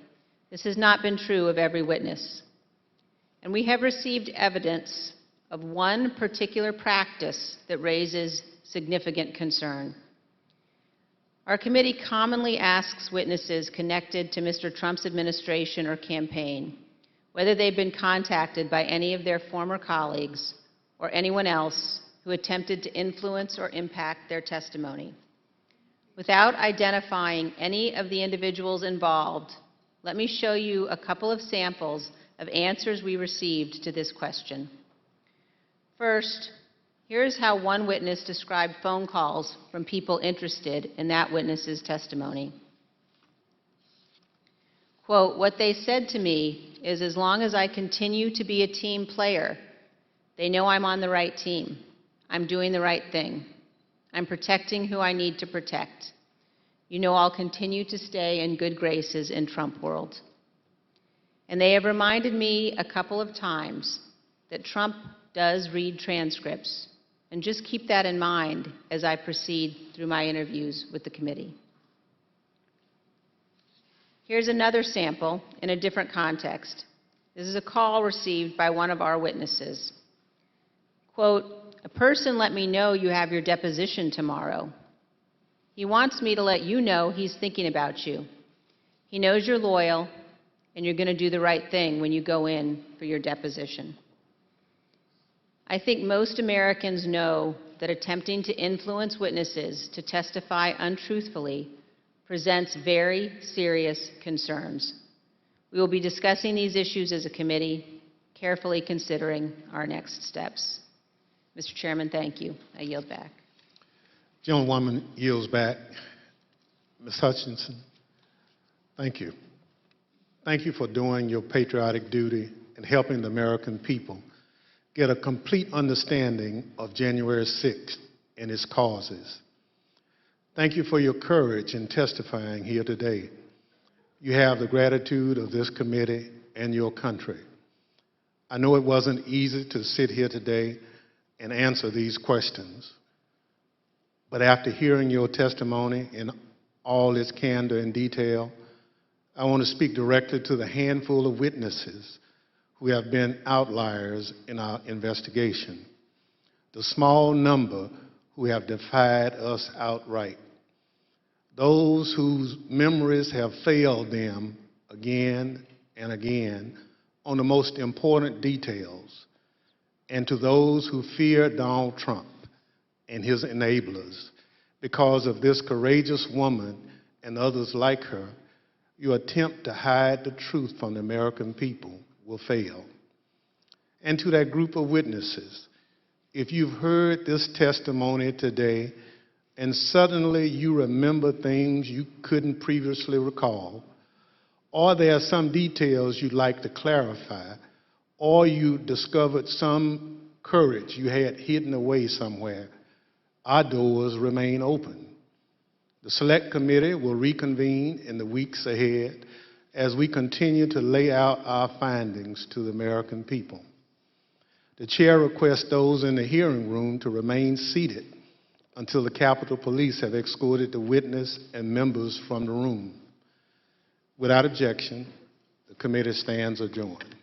this has not been true of every witness. And we have received evidence of one particular practice that raises significant concern. Our committee commonly asks witnesses connected to Mr. Trump's administration or campaign whether they've been contacted by any of their former colleagues or anyone else who attempted to influence or impact their testimony. Without identifying any of the individuals involved, let me show you a couple of samples of answers we received to this question. First, here's how one witness described phone calls from people interested in that witness's testimony. Quote, "What they said to me is as long as I continue to be a team player, they know I'm on the right team. I'm doing the right thing. I'm protecting who I need to protect. You know I'll continue to stay in good graces in Trump world. And they have reminded me a couple of times that Trump does read transcripts, and just keep that in mind as I proceed through my interviews with the committee." Here's another sample in a different context. This is a call received by one of our witnesses. Quote, "A person let me know you have your deposition tomorrow. He wants me to let you know he's thinking about you. He knows you're loyal and you're going to do the right thing when you go in for your deposition." I think most Americans know that attempting to influence witnesses to testify untruthfully presents very serious concerns. We will be discussing these issues as a committee, carefully considering our next steps. Mr. Chairman, thank you. I yield back. Gentlewoman yields back. Ms. Hutchinson, thank you. Thank you for doing your patriotic duty and helping the American people get a complete understanding of January 6th and its causes. Thank you for your courage in testifying here today. You have the gratitude of this committee and your country. I know it wasn't easy to sit here today and answer these questions, but after hearing your testimony in all its candor and detail, I want to speak directly to the handful of witnesses who have been outliers in our investigation, the small number who have defied us outright, those whose memories have failed them again and again on the most important details, and to those who fear Donald Trump and his enablers. Because of this courageous woman and others like her, your attempt to hide the truth from the American people will fail. And to that group of witnesses, if you've heard this testimony today and suddenly you remember things you couldn't previously recall, or there are some details you'd like to clarify, or you discovered some courage you had hidden away somewhere, our doors remain open. The Select Committee will reconvene in the weeks ahead as we continue to lay out our findings to the American people. The chair requests those in the hearing room to remain seated until the Capitol Police have escorted the witness and members from the room. Without objection, the committee stands adjourned.